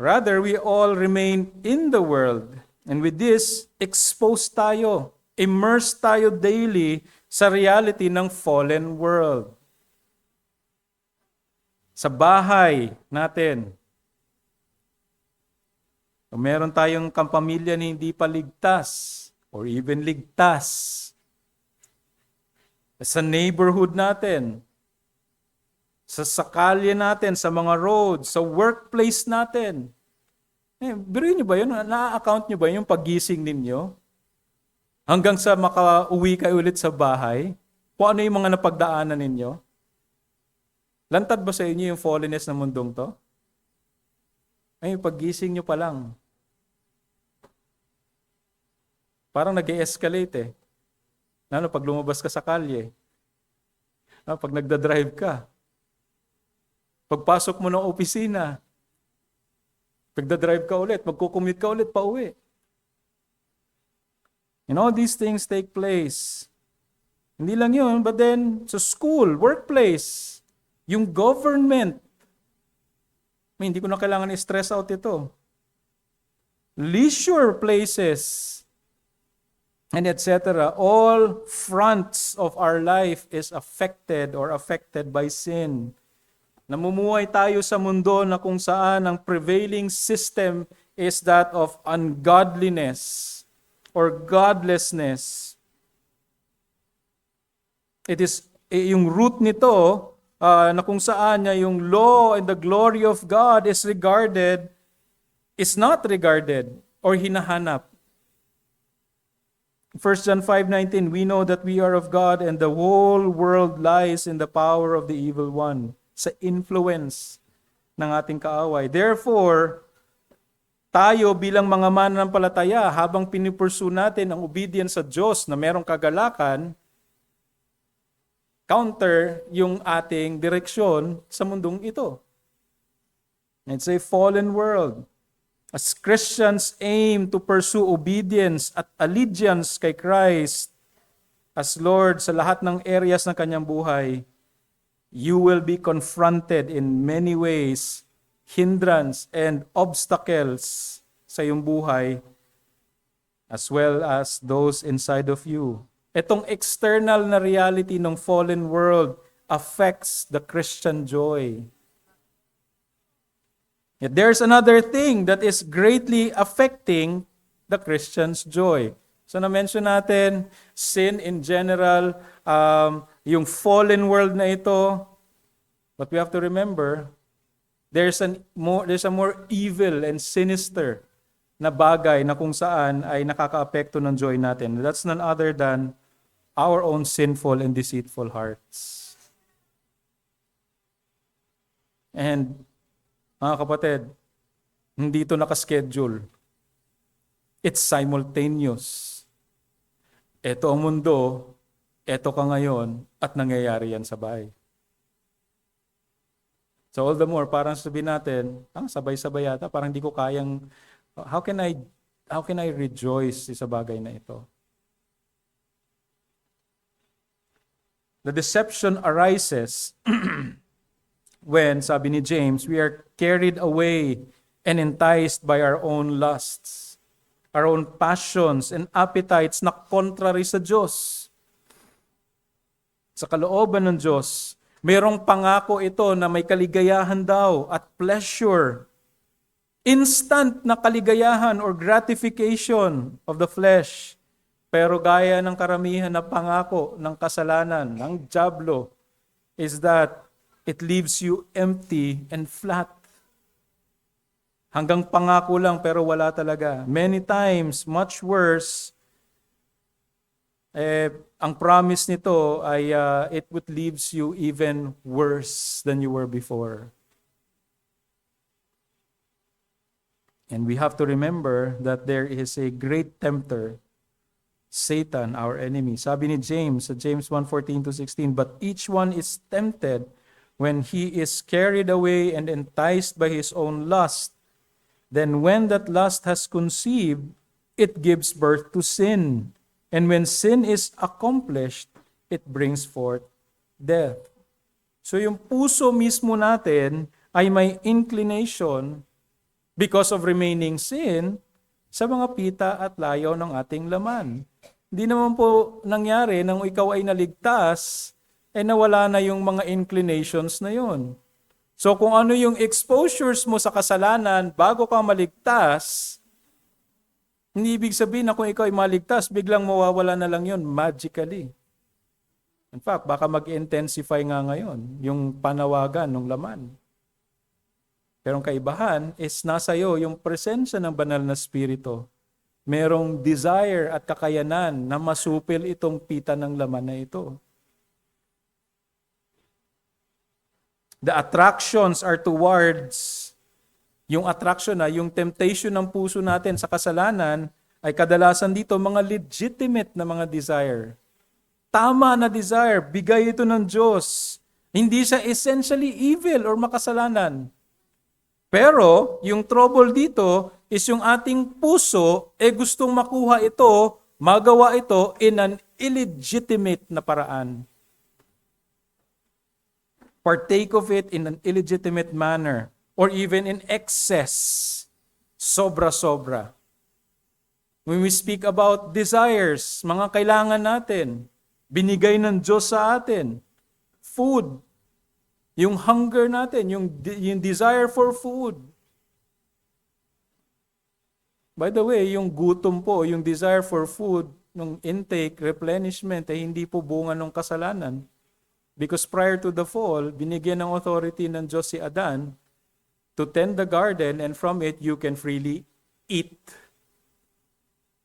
Rather, we all remain in the world. And with this, exposed tayo, immersed tayo daily sa reality ng fallen world. Sa bahay natin, kung meron tayong kampamilya na hindi pa ligtas or even ligtas, sa neighborhood natin, sa kalye natin, sa mga roads, sa workplace natin. Biruin nyo ba yun? Na-account nyo ba yung paggising ninyo? Hanggang sa makauwi kayo ulit sa bahay? Kung ano yung mga napagdaanan ninyo? Lantad ba sa inyo yung fallenness ng mundong to? Paggising nyo pa lang. Parang nag-e-escalate Lalo pag lumabas ka sa kalye. Pag nagda-drive ka. Pagpasok mo ng opisina. Pagdadrive ka ulit, magkukommute ka ulit pa uwi. And all these things take place. Hindi lang yun, but then sa school, workplace, yung government, hindi ko na kailangan i-stress out ito. Leisure places, and etc. All fronts of our life is affected by sin. Namumuhay tayo sa mundo na kung saan ang prevailing system is that of ungodliness or godlessness. It is yung root nito na kung saan niya yung law and the glory of God is not regarded or hinahanap. 1 John 5:19, we know that we are of God and the whole world lies in the power of the evil one, sa influence ng ating kaaway. Therefore, tayo bilang mga mananampalataya, habang pinipursu natin ang obedience sa Diyos na merong kagalakan, counter yung ating direksyon sa mundong ito. It's a fallen world. As Christians aim to pursue obedience at allegiance kay Christ as Lord sa lahat ng areas ng kanyang buhay, you will be confronted in many ways, hindrance and obstacles sa iyong buhay, as well as those inside of you. Itong external na reality ng fallen world affects the Christian joy. Yet there's another thing that is greatly affecting the Christian's joy. So na-mention natin, sin in general, yung fallen world na ito, but we have to remember, there's a more evil and sinister na bagay na kung saan ay nakakaapekto ng joy natin. That's none other than our own sinful and deceitful hearts. And mga kapatid, hindi ito nakaschedule. It's simultaneous. Ito ang mundo, ito ka ngayon, at nangyayari yan sabay. So all the more, parang sabihin natin, sabay-sabay yata, parang hindi ko kayang, how can I rejoice sa bagay na ito? The deception arises when, sabi ni James, we are carried away and enticed by our own lusts, our own passions and appetites na contrary sa Diyos. Sa kalooban ng Diyos, mayroong pangako ito na may kaligayahan daw at pleasure, instant na kaligayahan or gratification of the flesh. Pero gaya ng karamihan na pangako ng kasalanan, ng dyablo, is that it leaves you empty and flat. Hanggang pangako lang pero wala talaga. Many times, much worse, ang promise nito ay it would leaves you even worse than you were before. And we have to remember that there is a great tempter, Satan, our enemy. Sabi ni James, sa James 1:14-16, but each one is tempted when he is carried away and enticed by his own lust. Then when that lust has conceived, it gives birth to sin. And when sin is accomplished, it brings forth death. So yung puso mismo natin ay may inclination because of remaining sin sa mga pita at layaw ng ating laman. Hindi naman po nangyari nang ikaw ay naligtas, nawala na yung mga inclinations na yon. So kung ano yung exposures mo sa kasalanan bago ka maligtas, hindi ibig sabihin na kung ikaw ay maligtas, biglang mawawala na lang yon magically. In fact, baka mag-intensify nga ngayon yung panawagan ng laman. Pero ang kaibahan is nasa iyo yung presensya ng banal na spirito. Merong desire at kakayanan na masupil itong pita ng laman na ito. The attractions are towards, yung attraction yung temptation ng puso natin sa kasalanan ay kadalasan dito mga legitimate na mga desire. Tama na desire, bigay ito ng Diyos. Hindi siya essentially evil or makasalanan. Pero, yung trouble dito is yung ating puso gustong makuha ito, magawa ito in an illegitimate na paraan. Partake of it in an illegitimate manner or even in excess. Sobra-sobra. When we speak about desires, mga kailangan natin, binigay ng Diyos sa atin, food, yung hunger natin, yung desire for food. By the way, yung gutom po, yung desire for food, yung intake, replenishment, ay hindi po bunga ng kasalanan. Because prior to the fall, binigyan ng authority ng Diyos si Adan to tend the garden and from it you can freely eat.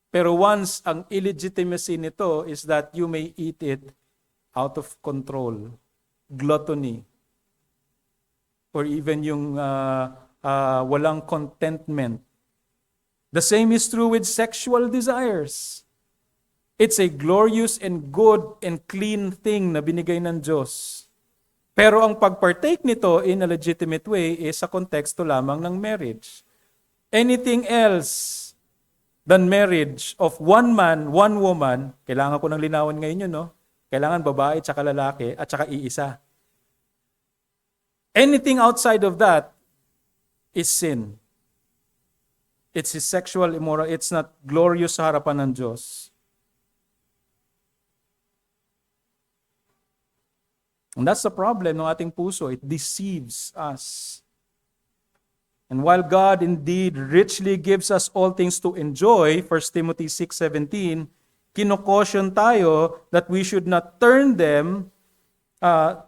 Pero once ang illegitimacy nito is that you may eat it out of control, gluttony, or even yung walang contentment. The same is true with sexual desires. It's a glorious and good and clean thing na binigay ng Diyos. Pero ang pagpartake nito in a legitimate way is sa konteksto lamang ng marriage. Anything else than marriage of one man, one woman, kailangan ko ng linawan ngayon yun, no? Kailangan babae at saka lalaki at saka iisa. Anything outside of that is sin. It's sexual immoral. It's not glorious sa harapan ng Diyos. And that's the problem ng ating puso. It deceives us. And while God indeed richly gives us all things to enjoy, 1 Timothy 6:17, kinokosyon tayo that we should not turn them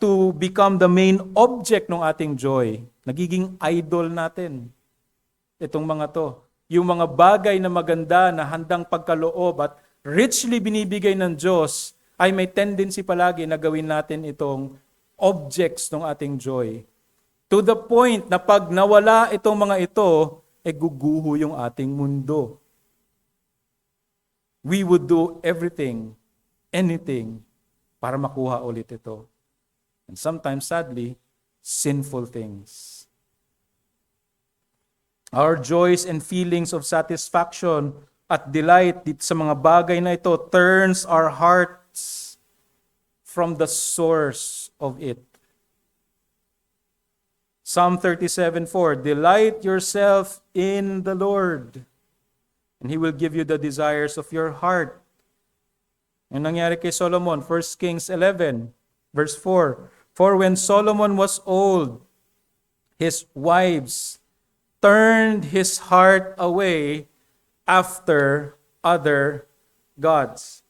to become the main object ng ating joy. Nagiging idol natin itong mga to. Yung mga bagay na maganda na handang pagkaloob at richly binibigay ng Diyos ay may tendency palagi na gawin natin itong objects ng ating joy. To the point na pag nawala itong mga ito, guguho yung ating mundo. We would do everything, anything, para makuha ulit ito. And sometimes, sadly, sinful things. Our joys and feelings of satisfaction at delight dito sa mga bagay na ito turns our hearts from the source of it. Psalm 37:4, delight yourself in the Lord, and He will give you the desires of your heart. Ang nangyari kay Solomon, 1 Kings 11, verse 4, for when Solomon was old, his wives turned his heart away after other gods.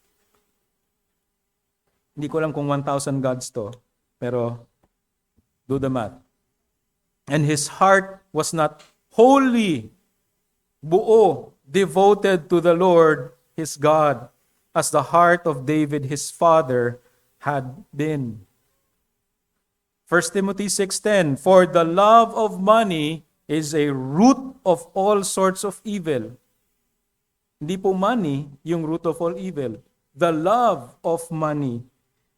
Hindi ko alam kung 1,000 gods to, pero do the math. And his heart was not wholly, buo, devoted to the Lord his God, as the heart of David his father had been. 1 Timothy 6:10, for the love of money is a root of all sorts of evil. Hindi po money yung root of all evil. The love of money.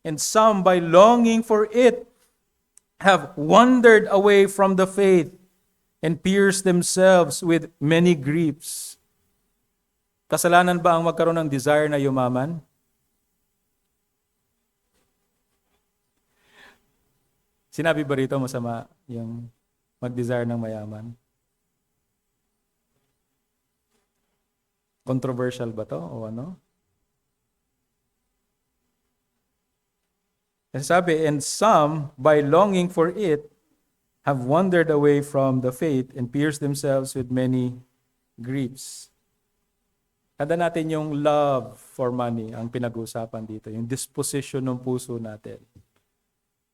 And some, by longing for it, have wandered away from the faith and pierced themselves with many griefs. Kasalanan ba ang magkaroon ng desire na yumaman? Sinabi ba rito masama yung mag-desire ng mayaman? Controversial ba to o ano? Kasi sabi, and some, by longing for it, have wandered away from the faith and pierced themselves with many griefs. Tanda natin yung love for money, ang pinag-uusapan dito, yung disposition ng puso natin.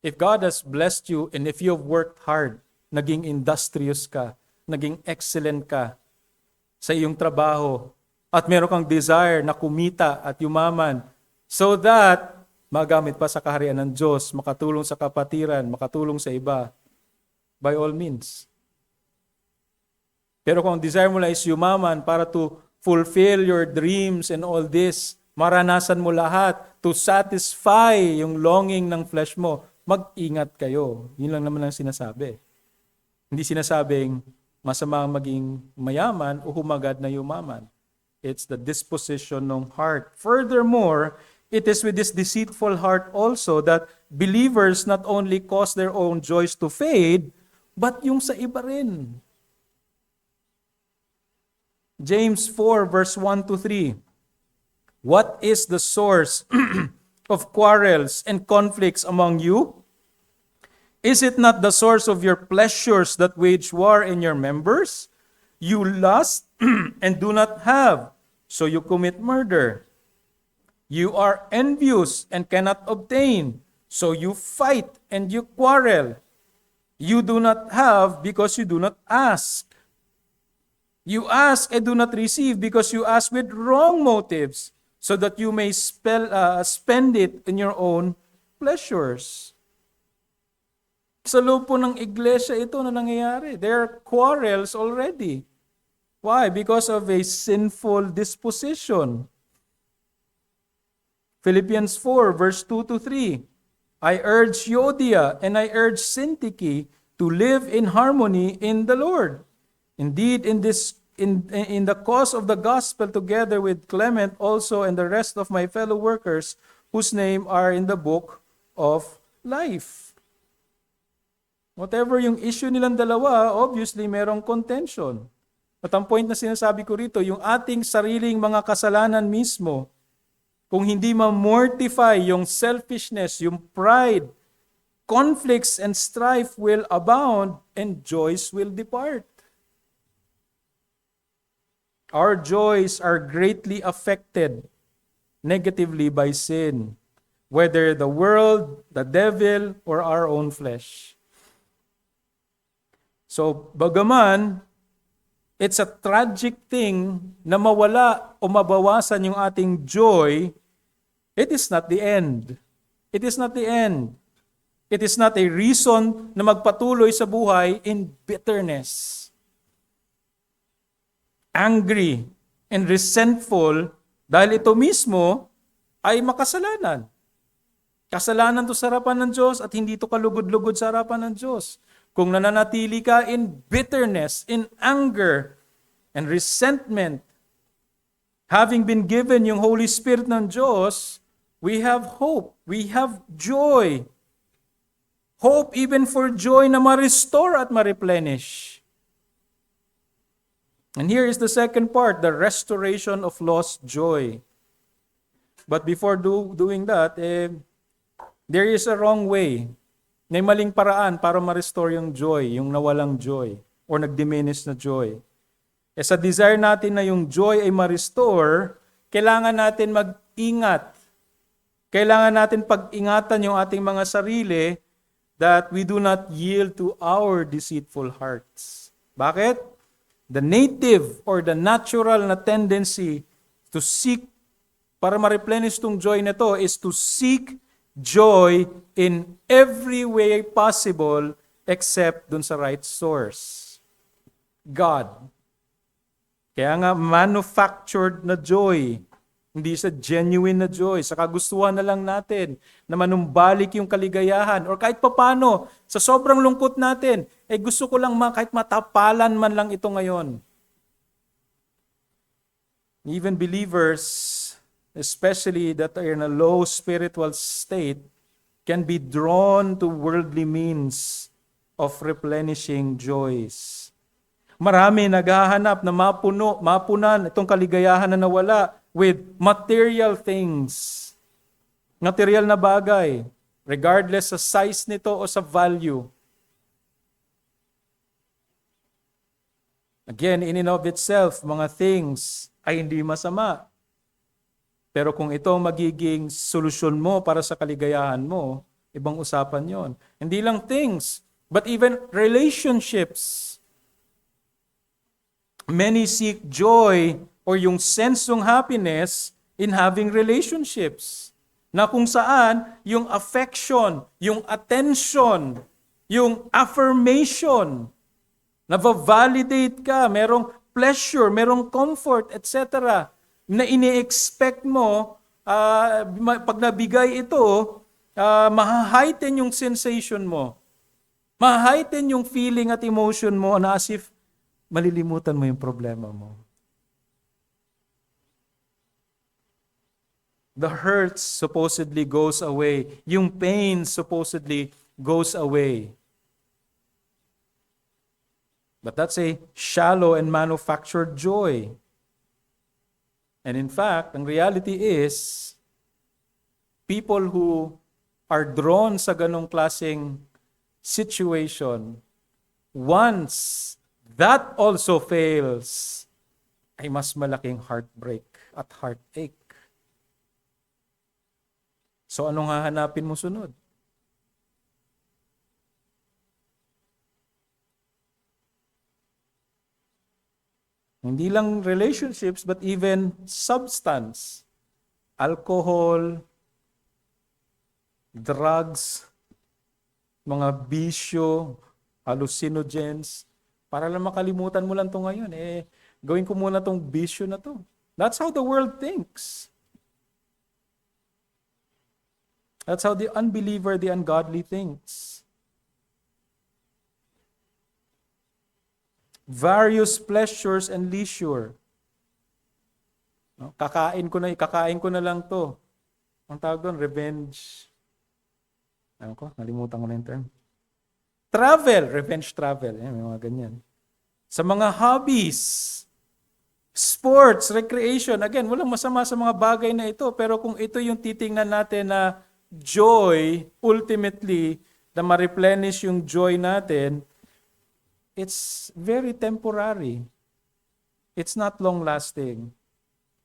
If God has blessed you and if you have worked hard, naging industrious ka, naging excellent ka sa iyong trabaho, at meron kang desire na kumita at yumaman, so that magamit pa sa kaharian ng Diyos, makatulong sa kapatiran, makatulong sa iba, by all means. Pero kung desire mo lang is yumaman para to fulfill your dreams and all this, maranasan mo lahat to satisfy yung longing ng flesh mo, mag-ingat kayo. Yun lang naman ang sinasabi. Hindi sinasabing Masama maging mayaman o humagad na yumaman. It's the disposition ng heart. Furthermore, it is with this deceitful heart also that believers not only cause their own joys to fade, but yung sa iba rin. James 4 verse 1 to 3. What is the source of quarrels and conflicts among you? Is it not the source of your pleasures that wage war in your members? You lust and do not have, so you commit murder. You are envious and cannot obtain, so you fight and you quarrel. You do not have because you do not ask. You ask and do not receive because you ask with wrong motives, so that you may spend it in your own pleasures. Sa loob po ng iglesia ito na nangyayari. There are quarrels already. Why? Because of a sinful disposition. Philippians 4 verse 2 to 3. I urge Euodia and I urge Syntyche to live in harmony in the Lord. Indeed, in the cause of the gospel, together with Clement also and the rest of my fellow workers, whose name are in the book of life. Whatever yung issue nilang dalawa, obviously merong contention. At ang point na sinasabi ko rito, yung ating sariling mga kasalanan mismo, kung hindi ma-mortify yung selfishness, yung pride, conflicts and strife will abound and joys will depart. Our joys are greatly affected negatively by sin, whether the world, the devil, or our own flesh. So, bagaman, it's a tragic thing na mawala o mabawasan yung ating joy, it is not the end. It is not the end. It is not a reason na magpatuloy sa buhay in bitterness, angry, and resentful dahil ito mismo ay makasalanan. Kasalanan to sa harapan ng Diyos at hindi to kalugod-lugod sa harapan ng Diyos. Kung nananatili ka in bitterness, in anger, and resentment, having been given yung Holy Spirit ng Diyos, we have hope, we have joy. Hope even for joy na ma-restore at ma-replenish. And here is the second part, the restoration of lost joy. But before doing that, there is a wrong way. May maling paraan para ma-restore yung joy, yung nawalang joy, or nag-diminish na joy. Sa desire natin na yung joy ay ma-restore, kailangan natin mag-ingat. Kailangan natin pag-ingatan yung ating mga sarili that we do not yield to our deceitful hearts. Bakit? The native or the natural na tendency to seek, para ma-replenish tong joy na to, is to seek joy in every way possible except dun sa right source. God. Kaya nga manufactured na joy, hindi sa genuine na joy, sa kagustuhan na lang natin na manumbalik yung kaligayahan or kahit papano, sa sobrang lungkot natin, gusto ko lang kahit matapalan man lang ito ngayon. Even believers, especially that are in a low spiritual state, can be drawn to worldly means of replenishing joys. Marami naghahanap na mapunan itong kaligayahan na nawala with material things. Material na bagay, regardless sa size nito o sa value. Again, in and of itself, mga things ay hindi masama. Pero kung ito ang magiging solusyon mo para sa kaligayahan mo, ibang usapan yon. Hindi lang things, but even relationships. Many seek joy or yung sense ng happiness in having relationships. Na kung saan yung affection, yung attention, yung affirmation, na-validate ka, merong pleasure, merong comfort, etc., na ini-expect mo, pag nabigay ito, ma-heighten yung sensation mo. Ma-heighten yung feeling at emotion mo na as if malilimutan mo yung problema mo. The hurt supposedly goes away. Yung pain supposedly goes away. But that's a shallow and manufactured joy. And in fact, ang reality is, people who are drawn sa ganong klaseng situation, once that also fails, ay mas malaking heartbreak at heartache. So anong hahanapin mo sunod? Hindi lang relationships, but even substance. Alcohol, drugs, mga bisyo, hallucinogens. Para lang makalimutan mo lang to ngayon, gawin ko muna tong bisyo na to. That's how the world thinks. That's how the unbeliever, the ungodly thinks. Various pleasures and leisure. No? Kakain ko na lang to. Ang tawag doon, revenge. Ano ko? Nalimutan ko na yung term. Travel, revenge travel. May mga ganyan. Sa mga hobbies, sports, recreation. Again, walang masama sa mga bagay na ito. Pero kung ito yung titingnan natin na joy, ultimately, na ma-replenish yung joy natin, it's very temporary. It's not long-lasting.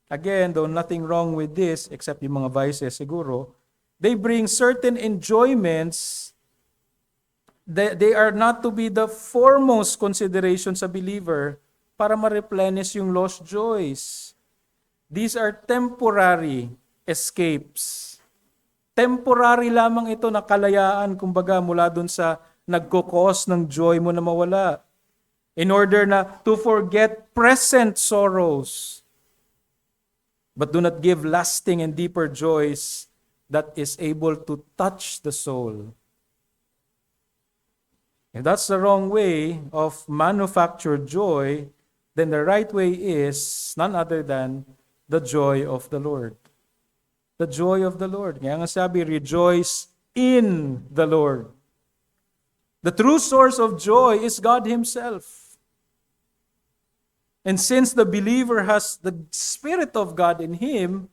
Again, though nothing wrong with this, except yung mga vices siguro, they bring certain enjoyments. They are not to be the foremost consideration sa believer para ma-replenish yung lost joys. These are temporary escapes. Temporary lamang ito na kalayaan, kumbaga, mula dun sa nagkukos ng joy mo na mawala. In order na to forget present sorrows, but do not give lasting and deeper joys that is able to touch the soul. If that's the wrong way of manufactured joy, then the right way is none other than the joy of the Lord. The joy of the Lord. Kaya nga sabi, rejoice in the Lord. The true source of joy is God Himself. And since the believer has the Spirit of God in him,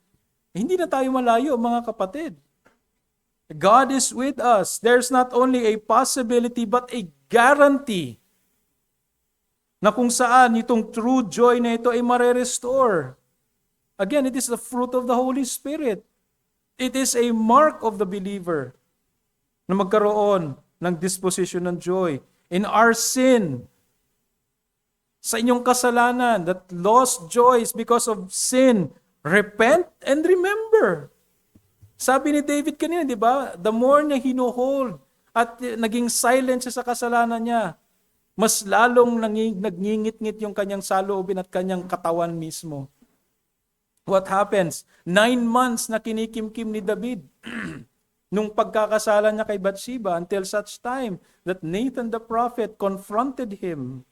hindi na tayo malayo, mga kapatid. God is with us. There's not only a possibility but a guarantee na kung saan itong true joy na ito ay mare-restore. Again, it is the fruit of the Holy Spirit. It is a mark of the believer na magkaroon ng disposition ng joy. In our sin, sa inyong kasalanan, that lost joys because of sin, repent and remember. Sabi ni David kanina, di ba? The more niya hinuhold at naging silent siya sa kasalanan niya, mas lalong nagngingit-ngit yung kanyang saloobin at kanyang katawan mismo. What happens? 9 months na kinikimkim ni David nung pagkakasala niya kay Bathsheba until such time that Nathan the prophet confronted him.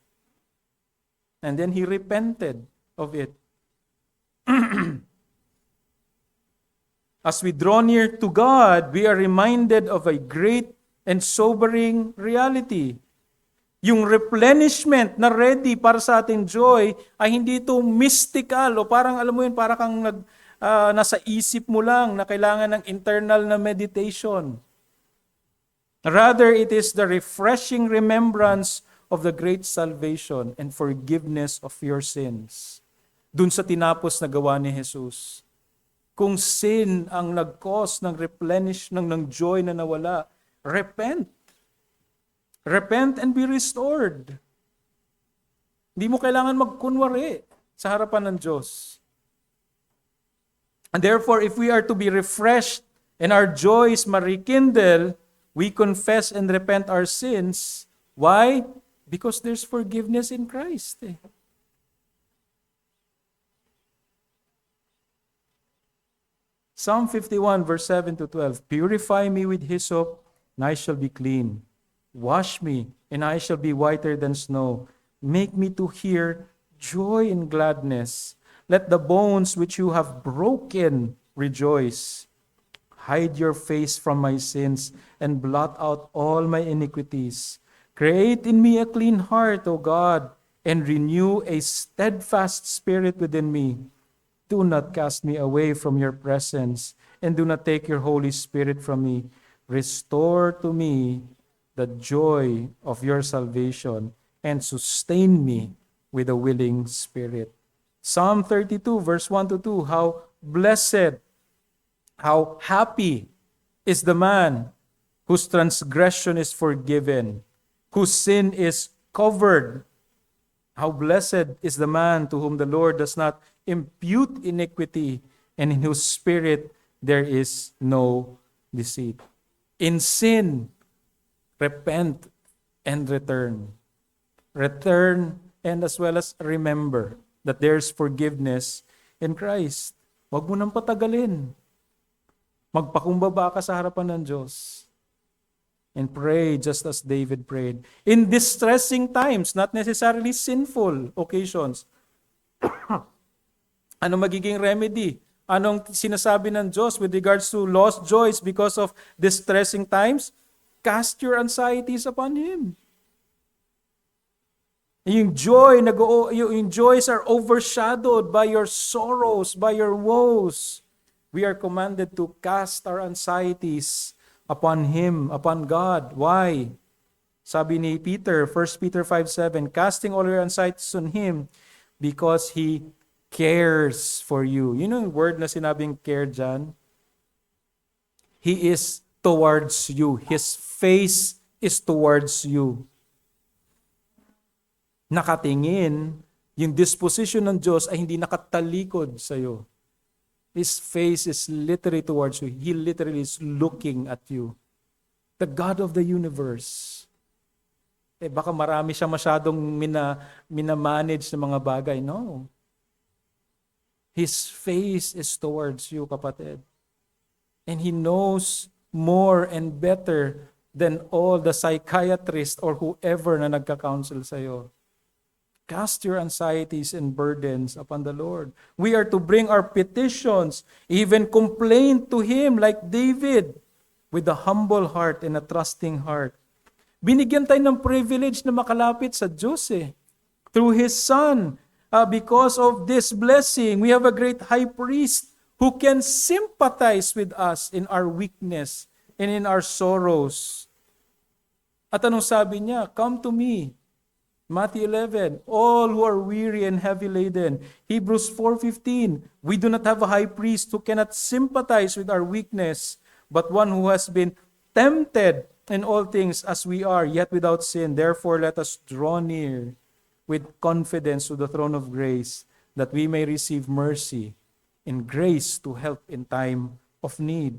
And then he repented of it. As we draw near to God, we are reminded of a great and sobering reality. Yung replenishment na ready para sa ating joy ay hindi ito mystical o parang alam mo yun, parang kang nasa isip mo lang na kailangan ng internal na meditation. Rather, it is the refreshing remembrance of the great salvation and forgiveness of your sins. Dun sa tinapos na gawa ni Jesus. Kung sin ang nag-cause ng replenish ng joy na nawala, repent. Repent and be restored. Hindi mo kailangan magkunwari sa harapan ng Diyos. And therefore, if we are to be refreshed and our joys ma-rekindle, we confess and repent our sins. Why? Because there's forgiveness in Christ. Psalm 51 verse 7 to 12, purify me with hyssop, and I shall be clean. Wash me, and I shall be whiter than snow. Make me to hear joy and gladness. Let the bones which you have broken rejoice. Hide your face from my sins and blot out all my iniquities. Create in me a clean heart, O God, and renew a steadfast spirit within me. Do not cast me away from your presence, and do not take your Holy Spirit from me. Restore to me the joy of your salvation, and sustain me with a willing spirit. Psalm 32, verse 1 to 2, how blessed, how happy is the man whose transgression is forgiven, whose sin is covered. How blessed is the man to whom the Lord does not impute iniquity, and in whose spirit there is no deceit. In sin, repent and return. Return and as well as remember that there's forgiveness in Christ. Huwag mo nang patagalin. Magpakumbaba ka sa harapan ng Diyos. And pray just as David prayed. In distressing times, not necessarily sinful occasions. Ano magiging remedy? Anong sinasabi ng Diyos with regards to lost joys because of distressing times? Cast your anxieties upon Him. Yung joys are overshadowed by your sorrows, by your woes. We are commanded to cast our anxieties upon Him, upon God. Why? Sabi ni Peter, 1 Peter 5:7, casting all your anxieties on Him because He cares for you. You know yung word na sinabing care dyan? He is towards you. His face is towards you. Nakatingin, yung disposition ng Diyos ay hindi nakatalikod sa iyo. His face is literally towards you. He literally is looking at you. The God of the universe. Baka marami siya masyadong minamanage ng mga bagay. No. His face is towards you, kapatid. And He knows more and better than all the psychiatrists or whoever na nagka-counsel sa iyo. Cast your anxieties and burdens upon the Lord. We are to bring our petitions, even complain to Him like David, with a humble heart and a trusting heart. Binigyan tayo ng privilege na makalapit sa Diyos through His Son. Because of this blessing, we have a great high priest who can sympathize with us in our weakness and in our sorrows. At anong sabi niya? Come to me. Matthew 11, all who are weary and heavy laden. Hebrews 4:15, we do not have a high priest who cannot sympathize with our weakness, but one who has been tempted in all things as we are, yet without sin. Therefore, let us draw near with confidence to the throne of grace, that we may receive mercy and grace to help in time of need.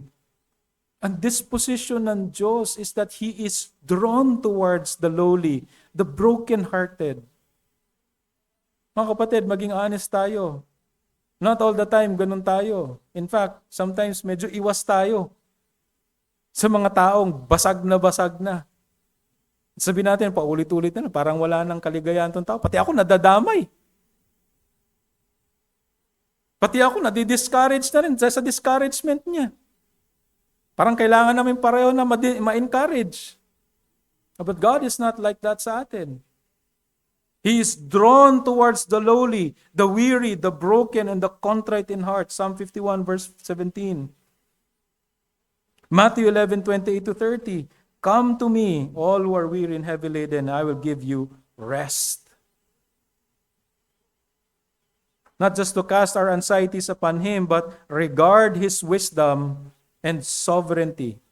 Ang disposition ng Diyos is that He is drawn towards the lowly, the broken-hearted. Mga kapatid, maging honest tayo. Not all the time, ganun tayo. In fact, sometimes medyo iwas tayo sa mga taong basag na. Sabi natin, paulit-ulit na, parang wala nang kaligayahan tong tao. Pati ako nadadamay. Pati ako nadi-discourage na rin sa discouragement niya. Parang kailangan namin pareho na ma-encourage. But God is not like that sa atin. He is drawn towards the lowly, the weary, the broken, and the contrite in heart. Psalm 51 verse 17. Matthew 11:28-30. Come to me, all who are weary and heavy laden, I will give you rest. Not just to cast our anxieties upon Him, but regard His wisdom and sovereignty.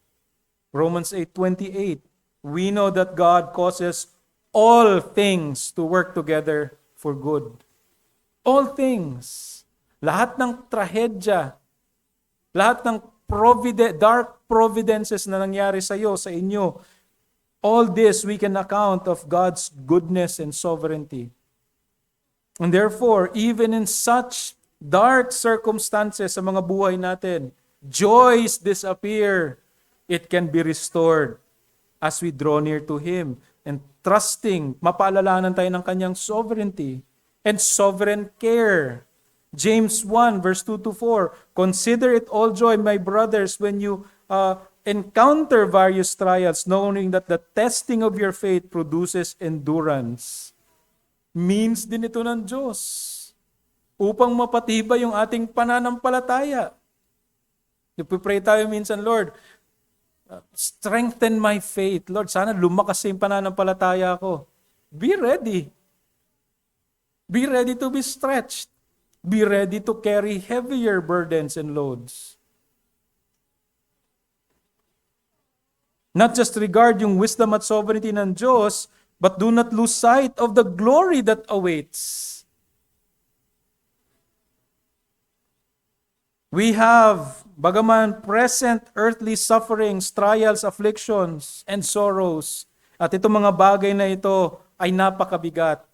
Romans 8:28. We know that God causes all things to work together for good. All things. Lahat ng trahedya, lahat ng dark providences na nangyari sa iyo, sa inyo, all this we can account of God's goodness and sovereignty. And therefore, even in such dark circumstances sa mga buhay natin, joys disappear. It can be restored as we draw near to Him. and trusting, mapaalalahanan tayo ng kanyang sovereignty and sovereign care. James 1 verse 2 to 4, consider it all joy, my brothers, when you encounter various trials, knowing that the testing of your faith produces endurance. Means din ito ng Diyos upang mapatibay yung ating pananampalataya. Nagpipray tayo minsan, Lord, strengthen my faith. Lord, sana lumakas yung pananampalataya ko. Be ready. Be ready to be stretched. Be ready to carry heavier burdens and loads. Not just regard yung wisdom at sovereignty ng Diyos, but do not lose sight of the glory that awaits. We have, bagaman present earthly sufferings, trials, afflictions, and sorrows, at itong mga bagay na ito ay napakabigat.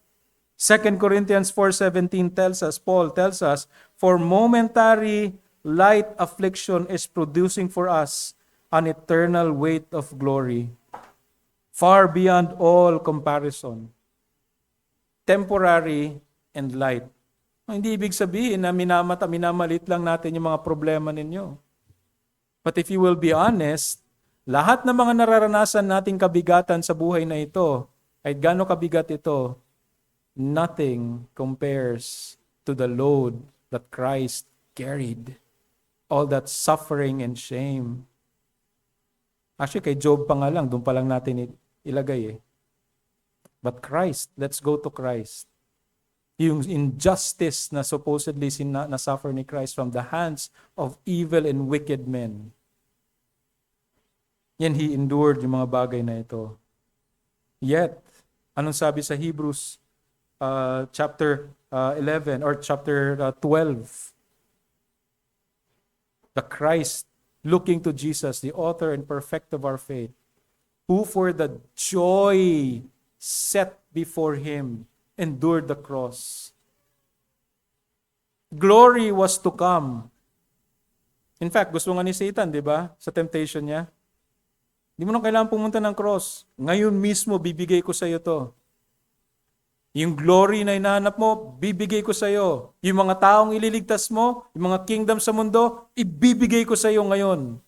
2 Corinthians 4:17 Paul tells us, for momentary light affliction is producing for us an eternal weight of glory, far beyond all comparison. Temporary and light. Hindi ibig sabihin na minamalit lang natin yung mga problema ninyo. But if you will be honest, lahat ng mga nararanasan nating kabigatan sa buhay na ito, ay gaano kabigat ito, nothing compares to the load that Christ carried. All that suffering and shame. Actually, kay Job pa nga lang, doon pa lang natin ilagay eh. But Christ, let's go to Christ. Yung injustice na supposedly na-suffer ni Christ from the hands of evil and wicked men. Yan, He endured yung mga bagay na ito. Yet, anong sabi sa Hebrews chapter 11 or chapter 12? The Christ, looking to Jesus, the author and perfecter of our faith, who for the joy set before Him endured the cross. Glory was to come. In fact, gusto nga ni Satan, di ba? Sa temptation niya. Hindi mo na kailangan pumunta ng cross. Ngayon mismo, bibigay ko sa iyo to. Yung glory na hinahanap mo, bibigay ko sa iyo. Yung mga taong ililigtas mo, yung mga kingdom sa mundo, ibibigay ko sa iyo ngayon.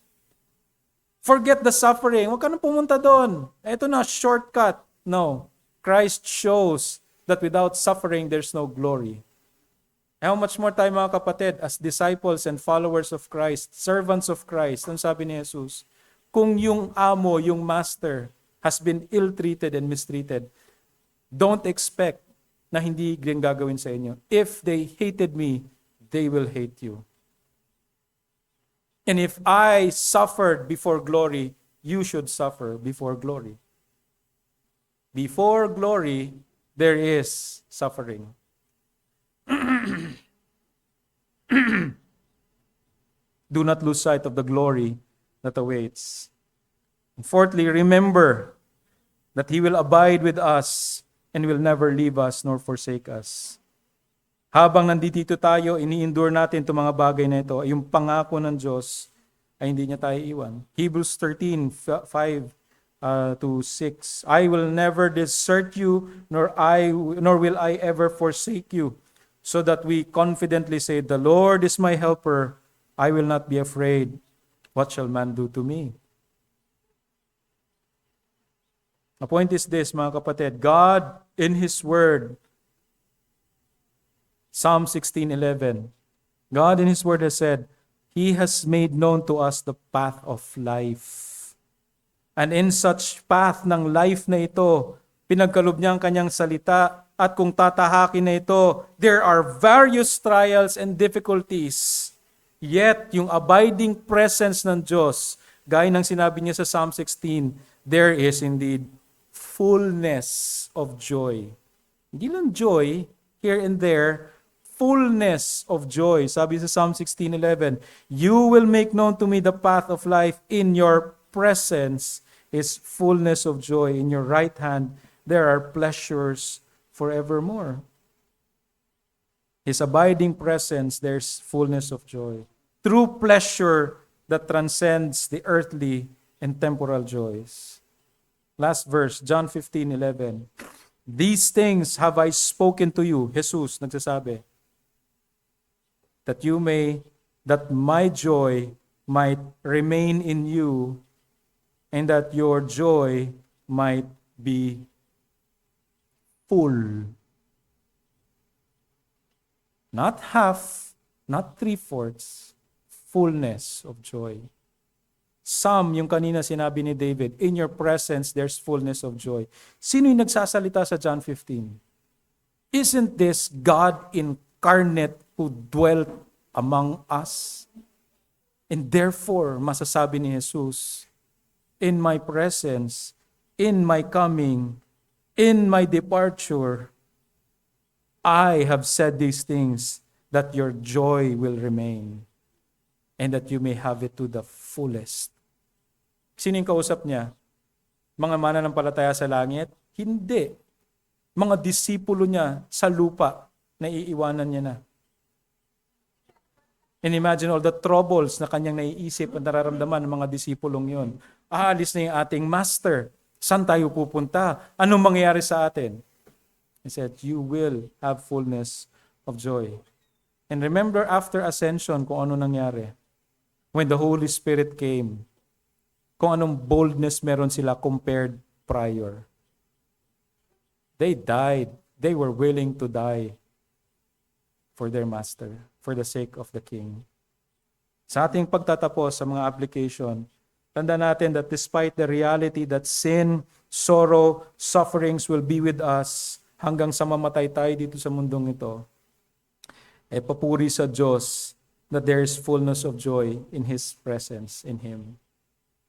Forget the suffering. Huwag ka na pumunta doon. Ito na, shortcut. No. Christ shows that without suffering, there's no glory. How much more tayo mga kapatid, as disciples and followers of Christ, servants of Christ, ang sabi ni Jesus, kung yung amo, yung master, has been ill-treated and mistreated, don't expect na hindi din gagawin sa inyo. If they hated me, they will hate you. And if I suffered before glory, you should suffer before glory. Before glory, there is suffering. Do not lose sight of the glory that awaits. And fourthly, remember that He will abide with us and will never leave us nor forsake us. Habang nandito tayo, ini-endure natin itong mga bagay na ito, yung pangako ng Diyos ay hindi niya tayo iwan. Hebrews 13:5 to 6. I will never desert you, nor will I ever forsake you, so that we confidently say, the Lord is my helper, I will not be afraid. What shall man do to me? The point is this, mga kapatid, God in His Word, Psalm 16:11, God in His Word has said, He has made known to us the path of life. And in such path ng life na ito, pinagkalob niya ang kanyang salita, at kung tatahakin na ito, there are various trials and difficulties. Yet, yung abiding presence ng Diyos, gaya ng sinabi niya sa Psalm 16, there is indeed fullness of joy. Hindi lang joy, here and there, fullness of joy. Sabi sa Psalm 16:11, you will make known to me the path of life. In your presence is fullness of joy. In your right hand, there are pleasures forevermore. His abiding presence, there's fullness of joy. True pleasure that transcends the earthly and temporal joys. Last verse, John 15:11. These things have I spoken to you, Jesus nagsasabi, that my joy might remain in you and that your joy might be full. Not half, not three-fourths, fullness of joy. Some, yung kanina sinabi ni David, in your presence there's fullness of joy. Sino yung nagsasalita sa John 15? Isn't this God incarnate who dwelt among us? And therefore, masasabi ni Jesus, in my presence, in my coming, in my departure, I have said these things that your joy will remain and that you may have it to the fullest. Sino yung kausap niya? Mga mananampalataya sa langit? Hindi. Mga disipulo niya sa lupa na iiwanan niya na. And imagine all the troubles na kanyang naiisip at nararamdaman ng mga disipulong yon. Aalis na yung ating master. Saan tayo pupunta? Anong mangyayari sa atin? He said, you will have fullness of joy. And remember after ascension kung ano nangyari. When the Holy Spirit came, kung anong boldness meron sila compared prior. They died. They were willing to die for their master, for the sake of the King. Sa ating pagtatapos sa mga application, tanda natin that despite the reality that sin, sorrow, sufferings will be with us hanggang sa mamatay tayo dito sa mundong ito, papuri sa Diyos that there is fullness of joy in His presence, in Him.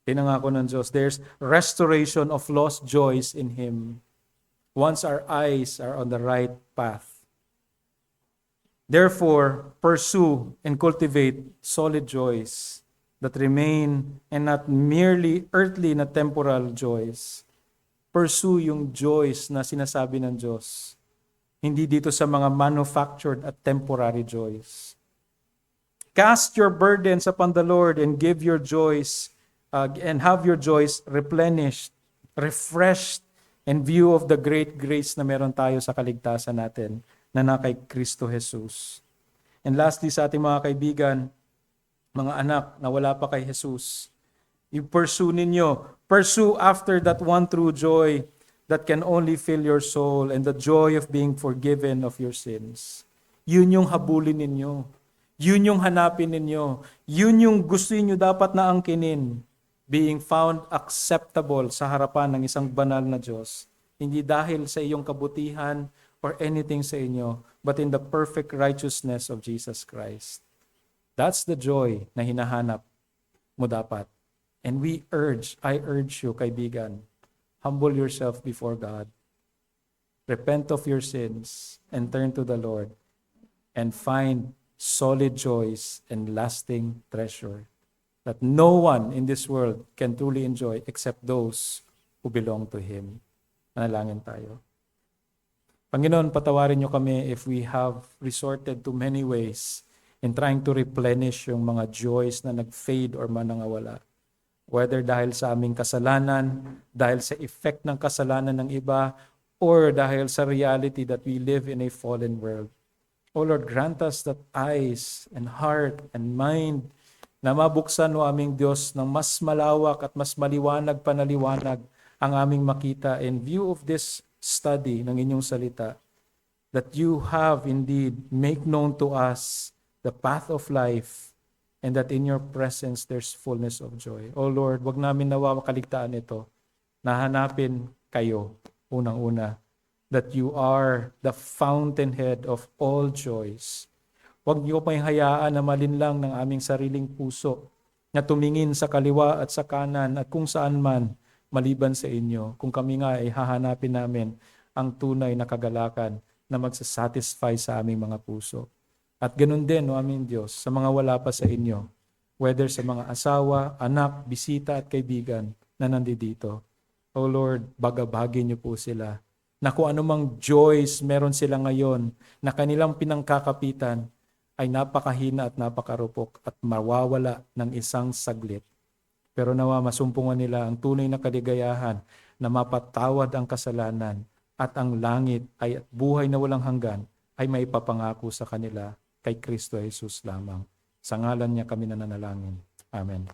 Pinangako ng Diyos, there's restoration of lost joys in Him once our eyes are on the right path. Therefore, pursue and cultivate solid joys that remain and not merely earthly na temporal joys. Pursue yung joys na sinasabi ng Diyos. Hindi dito sa mga manufactured at temporary joys. Cast your burdens upon the Lord and give your joys and have your joys replenished, refreshed, in view of the great grace na meron tayo sa kaligtasan natin na kay Kristo Jesus. And lastly sa ating mga kaibigan, mga anak na wala pa kay Jesus, pursue after that one true joy that can only fill your soul and the joy of being forgiven of your sins. Yun yung habulin ninyo. Yun yung hanapin ninyo. Yun yung gusto niyo dapat na angkinin. Being found acceptable sa harapan ng isang banal na Diyos. Hindi dahil sa iyong kabutihan or anything sa inyo, but in the perfect righteousness of Jesus Christ. That's the joy na hinahanap mo dapat. And I urge you, kaibigan, humble yourself before God. Repent of your sins and turn to the Lord and find solid joys and lasting treasure that no one in this world can truly enjoy except those who belong to Him. Manalangin tayo. Panginoon, patawarin niyo kami if we have resorted to many ways in trying to replenish yung mga joys na nag-fade or manangawala. Whether dahil sa aming kasalanan, dahil sa effect ng kasalanan ng iba, or dahil sa reality that we live in a fallen world. O Lord, grant us that eyes and heart and mind na mabuksan o aming Diyos ng mas malawak at mas maliwanag panaliwanag ang aming makita in view of this study ng inyong salita, that you have indeed make known to us the path of life and that in your presence there's fullness of joy. O Lord, wag namin nawa makaligtaan ito. Nahanapin kayo, unang-una, that you are the fountainhead of all joys. Huwag niyo pang hayaan na malinlang ng aming sariling puso na tumingin sa kaliwa at sa kanan at kung saan man maliban sa inyo. Kung kami nga ay hahanapin namin ang tunay na kagalakan na magsasatisfy sa aming mga puso. At ganun din, o aming Diyos, sa mga wala pa sa inyo, whether sa mga asawa, anak, bisita at kaibigan na nandito. O Lord, bagabagin niyo po sila na kung anumang joys meron sila ngayon na kanilang pinangkakapitan ay napakahina at napakarupok at mawawala ng isang saglit. Pero nawa masumpungan nila ang tunay na kaligayahan na mapatawad ang kasalanan at ang langit ay at buhay na walang hanggan ay maipapangako sa kanila kay Kristo Jesus lamang. Sa ngalan niya kami nananalangin. Amen.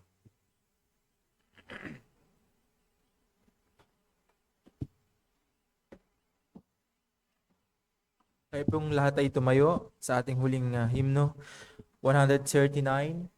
Tayo pong lahat ay tumayo sa ating huling himno, 139.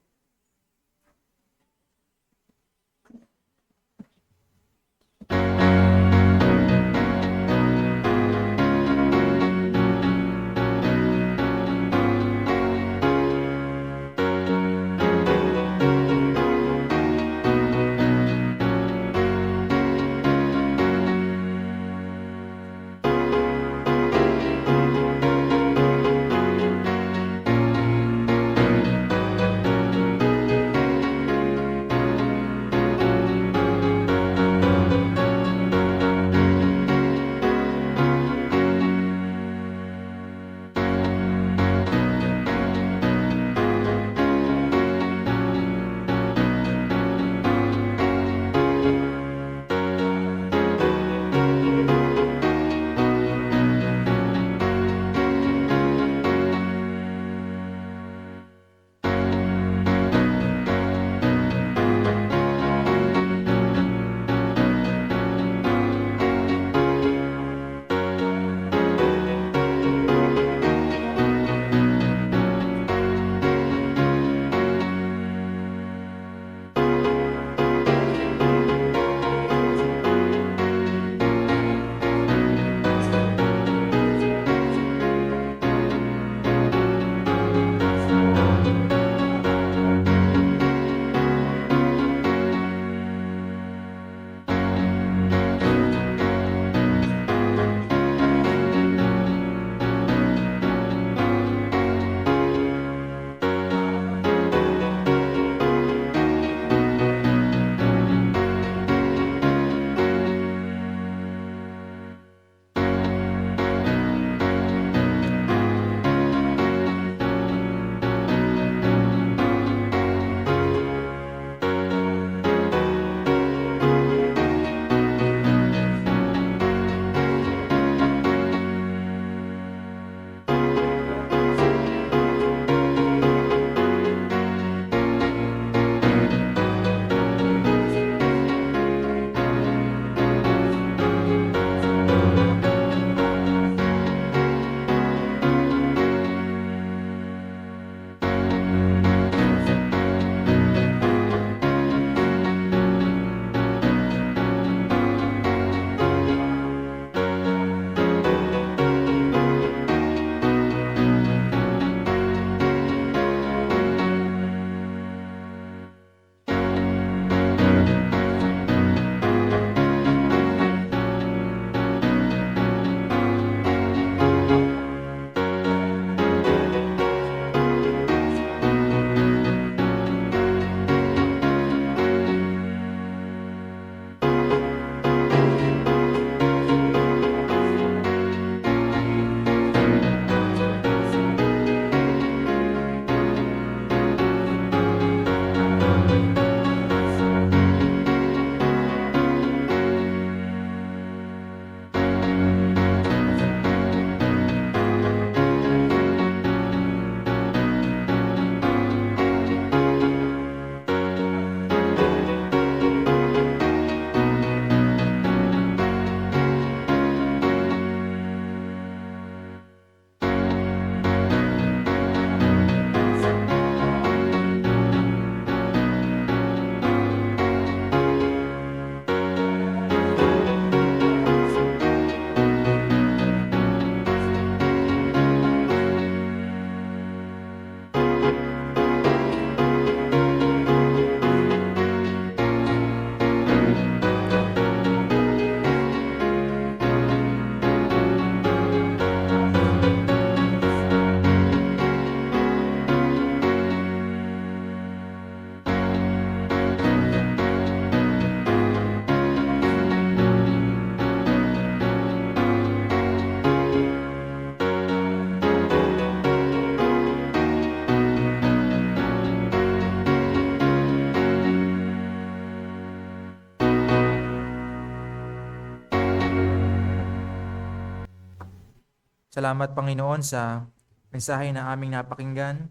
Salamat, Panginoon, sa mensahe na aming napakinggan,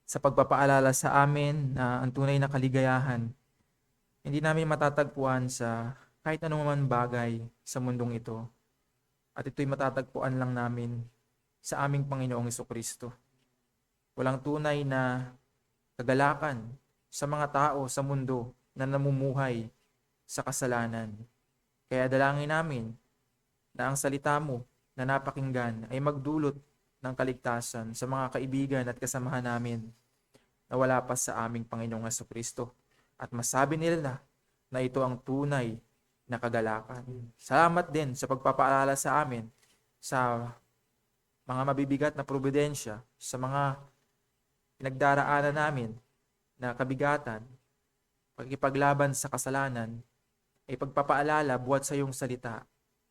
sa pagpapaalala sa amin na ang tunay na kaligayahan hindi namin matatagpuan sa kahit anong bagay sa mundong ito. At ito'y matatagpuan lang namin sa aming Panginoong Jesucristo. Walang tunay na kagalakan sa mga tao sa mundo na namumuhay sa kasalanan. Kaya dalangin namin na ang salita mo na napakinggan ay magdulot ng kaligtasan sa mga kaibigan at kasamahan namin na wala pa sa aming Panginoong Jesucristo. At masabi nila na ito ang tunay na kagalakan. Salamat din sa pagpapaalala sa amin sa mga mabibigat na probidensya, sa mga pinagdaraanan namin na kabigatan, pagkipaglaban sa kasalanan, ay pagpapaalala buhat sa iyong salita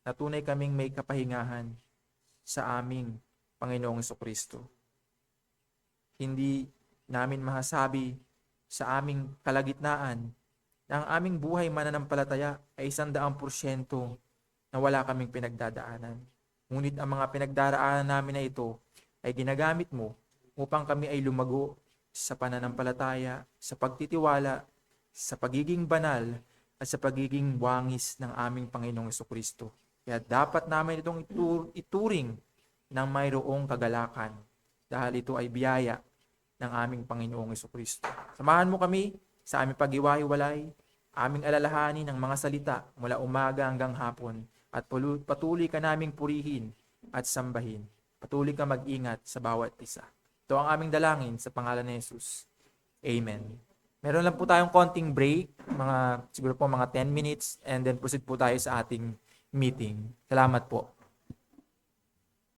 na tunay kaming may kapahingahan sa aming Panginoong Jesucristo. Hindi namin masasabi sa aming kalagitnaan na ang aming buhay mananampalataya ay 100% na wala kaming pinagdadaanan. Ngunit ang mga pinagdaraanan namin na ito ay ginagamit mo upang kami ay lumago sa pananampalataya, sa pagtitiwala, sa pagiging banal, at sa pagiging wangis ng aming Panginoong Jesucristo. Kaya dapat namin itong ituring ng mayroong kagalakan dahil ito ay biyaya ng aming Panginoong Jesucristo. Samahan mo kami sa aming pag-iwahiwalay, aming alalahanin ng mga salita mula umaga hanggang hapon at patuloy ka naming purihin at sambahin. Patuloy ka mag-ingat sa bawat isa. Ito ang aming dalangin sa pangalan ni Jesus. Amen. Meron lang po tayong konting break, siguro po mga 10 minutes, and then proceed po tayo sa ating meeting. Salamat po.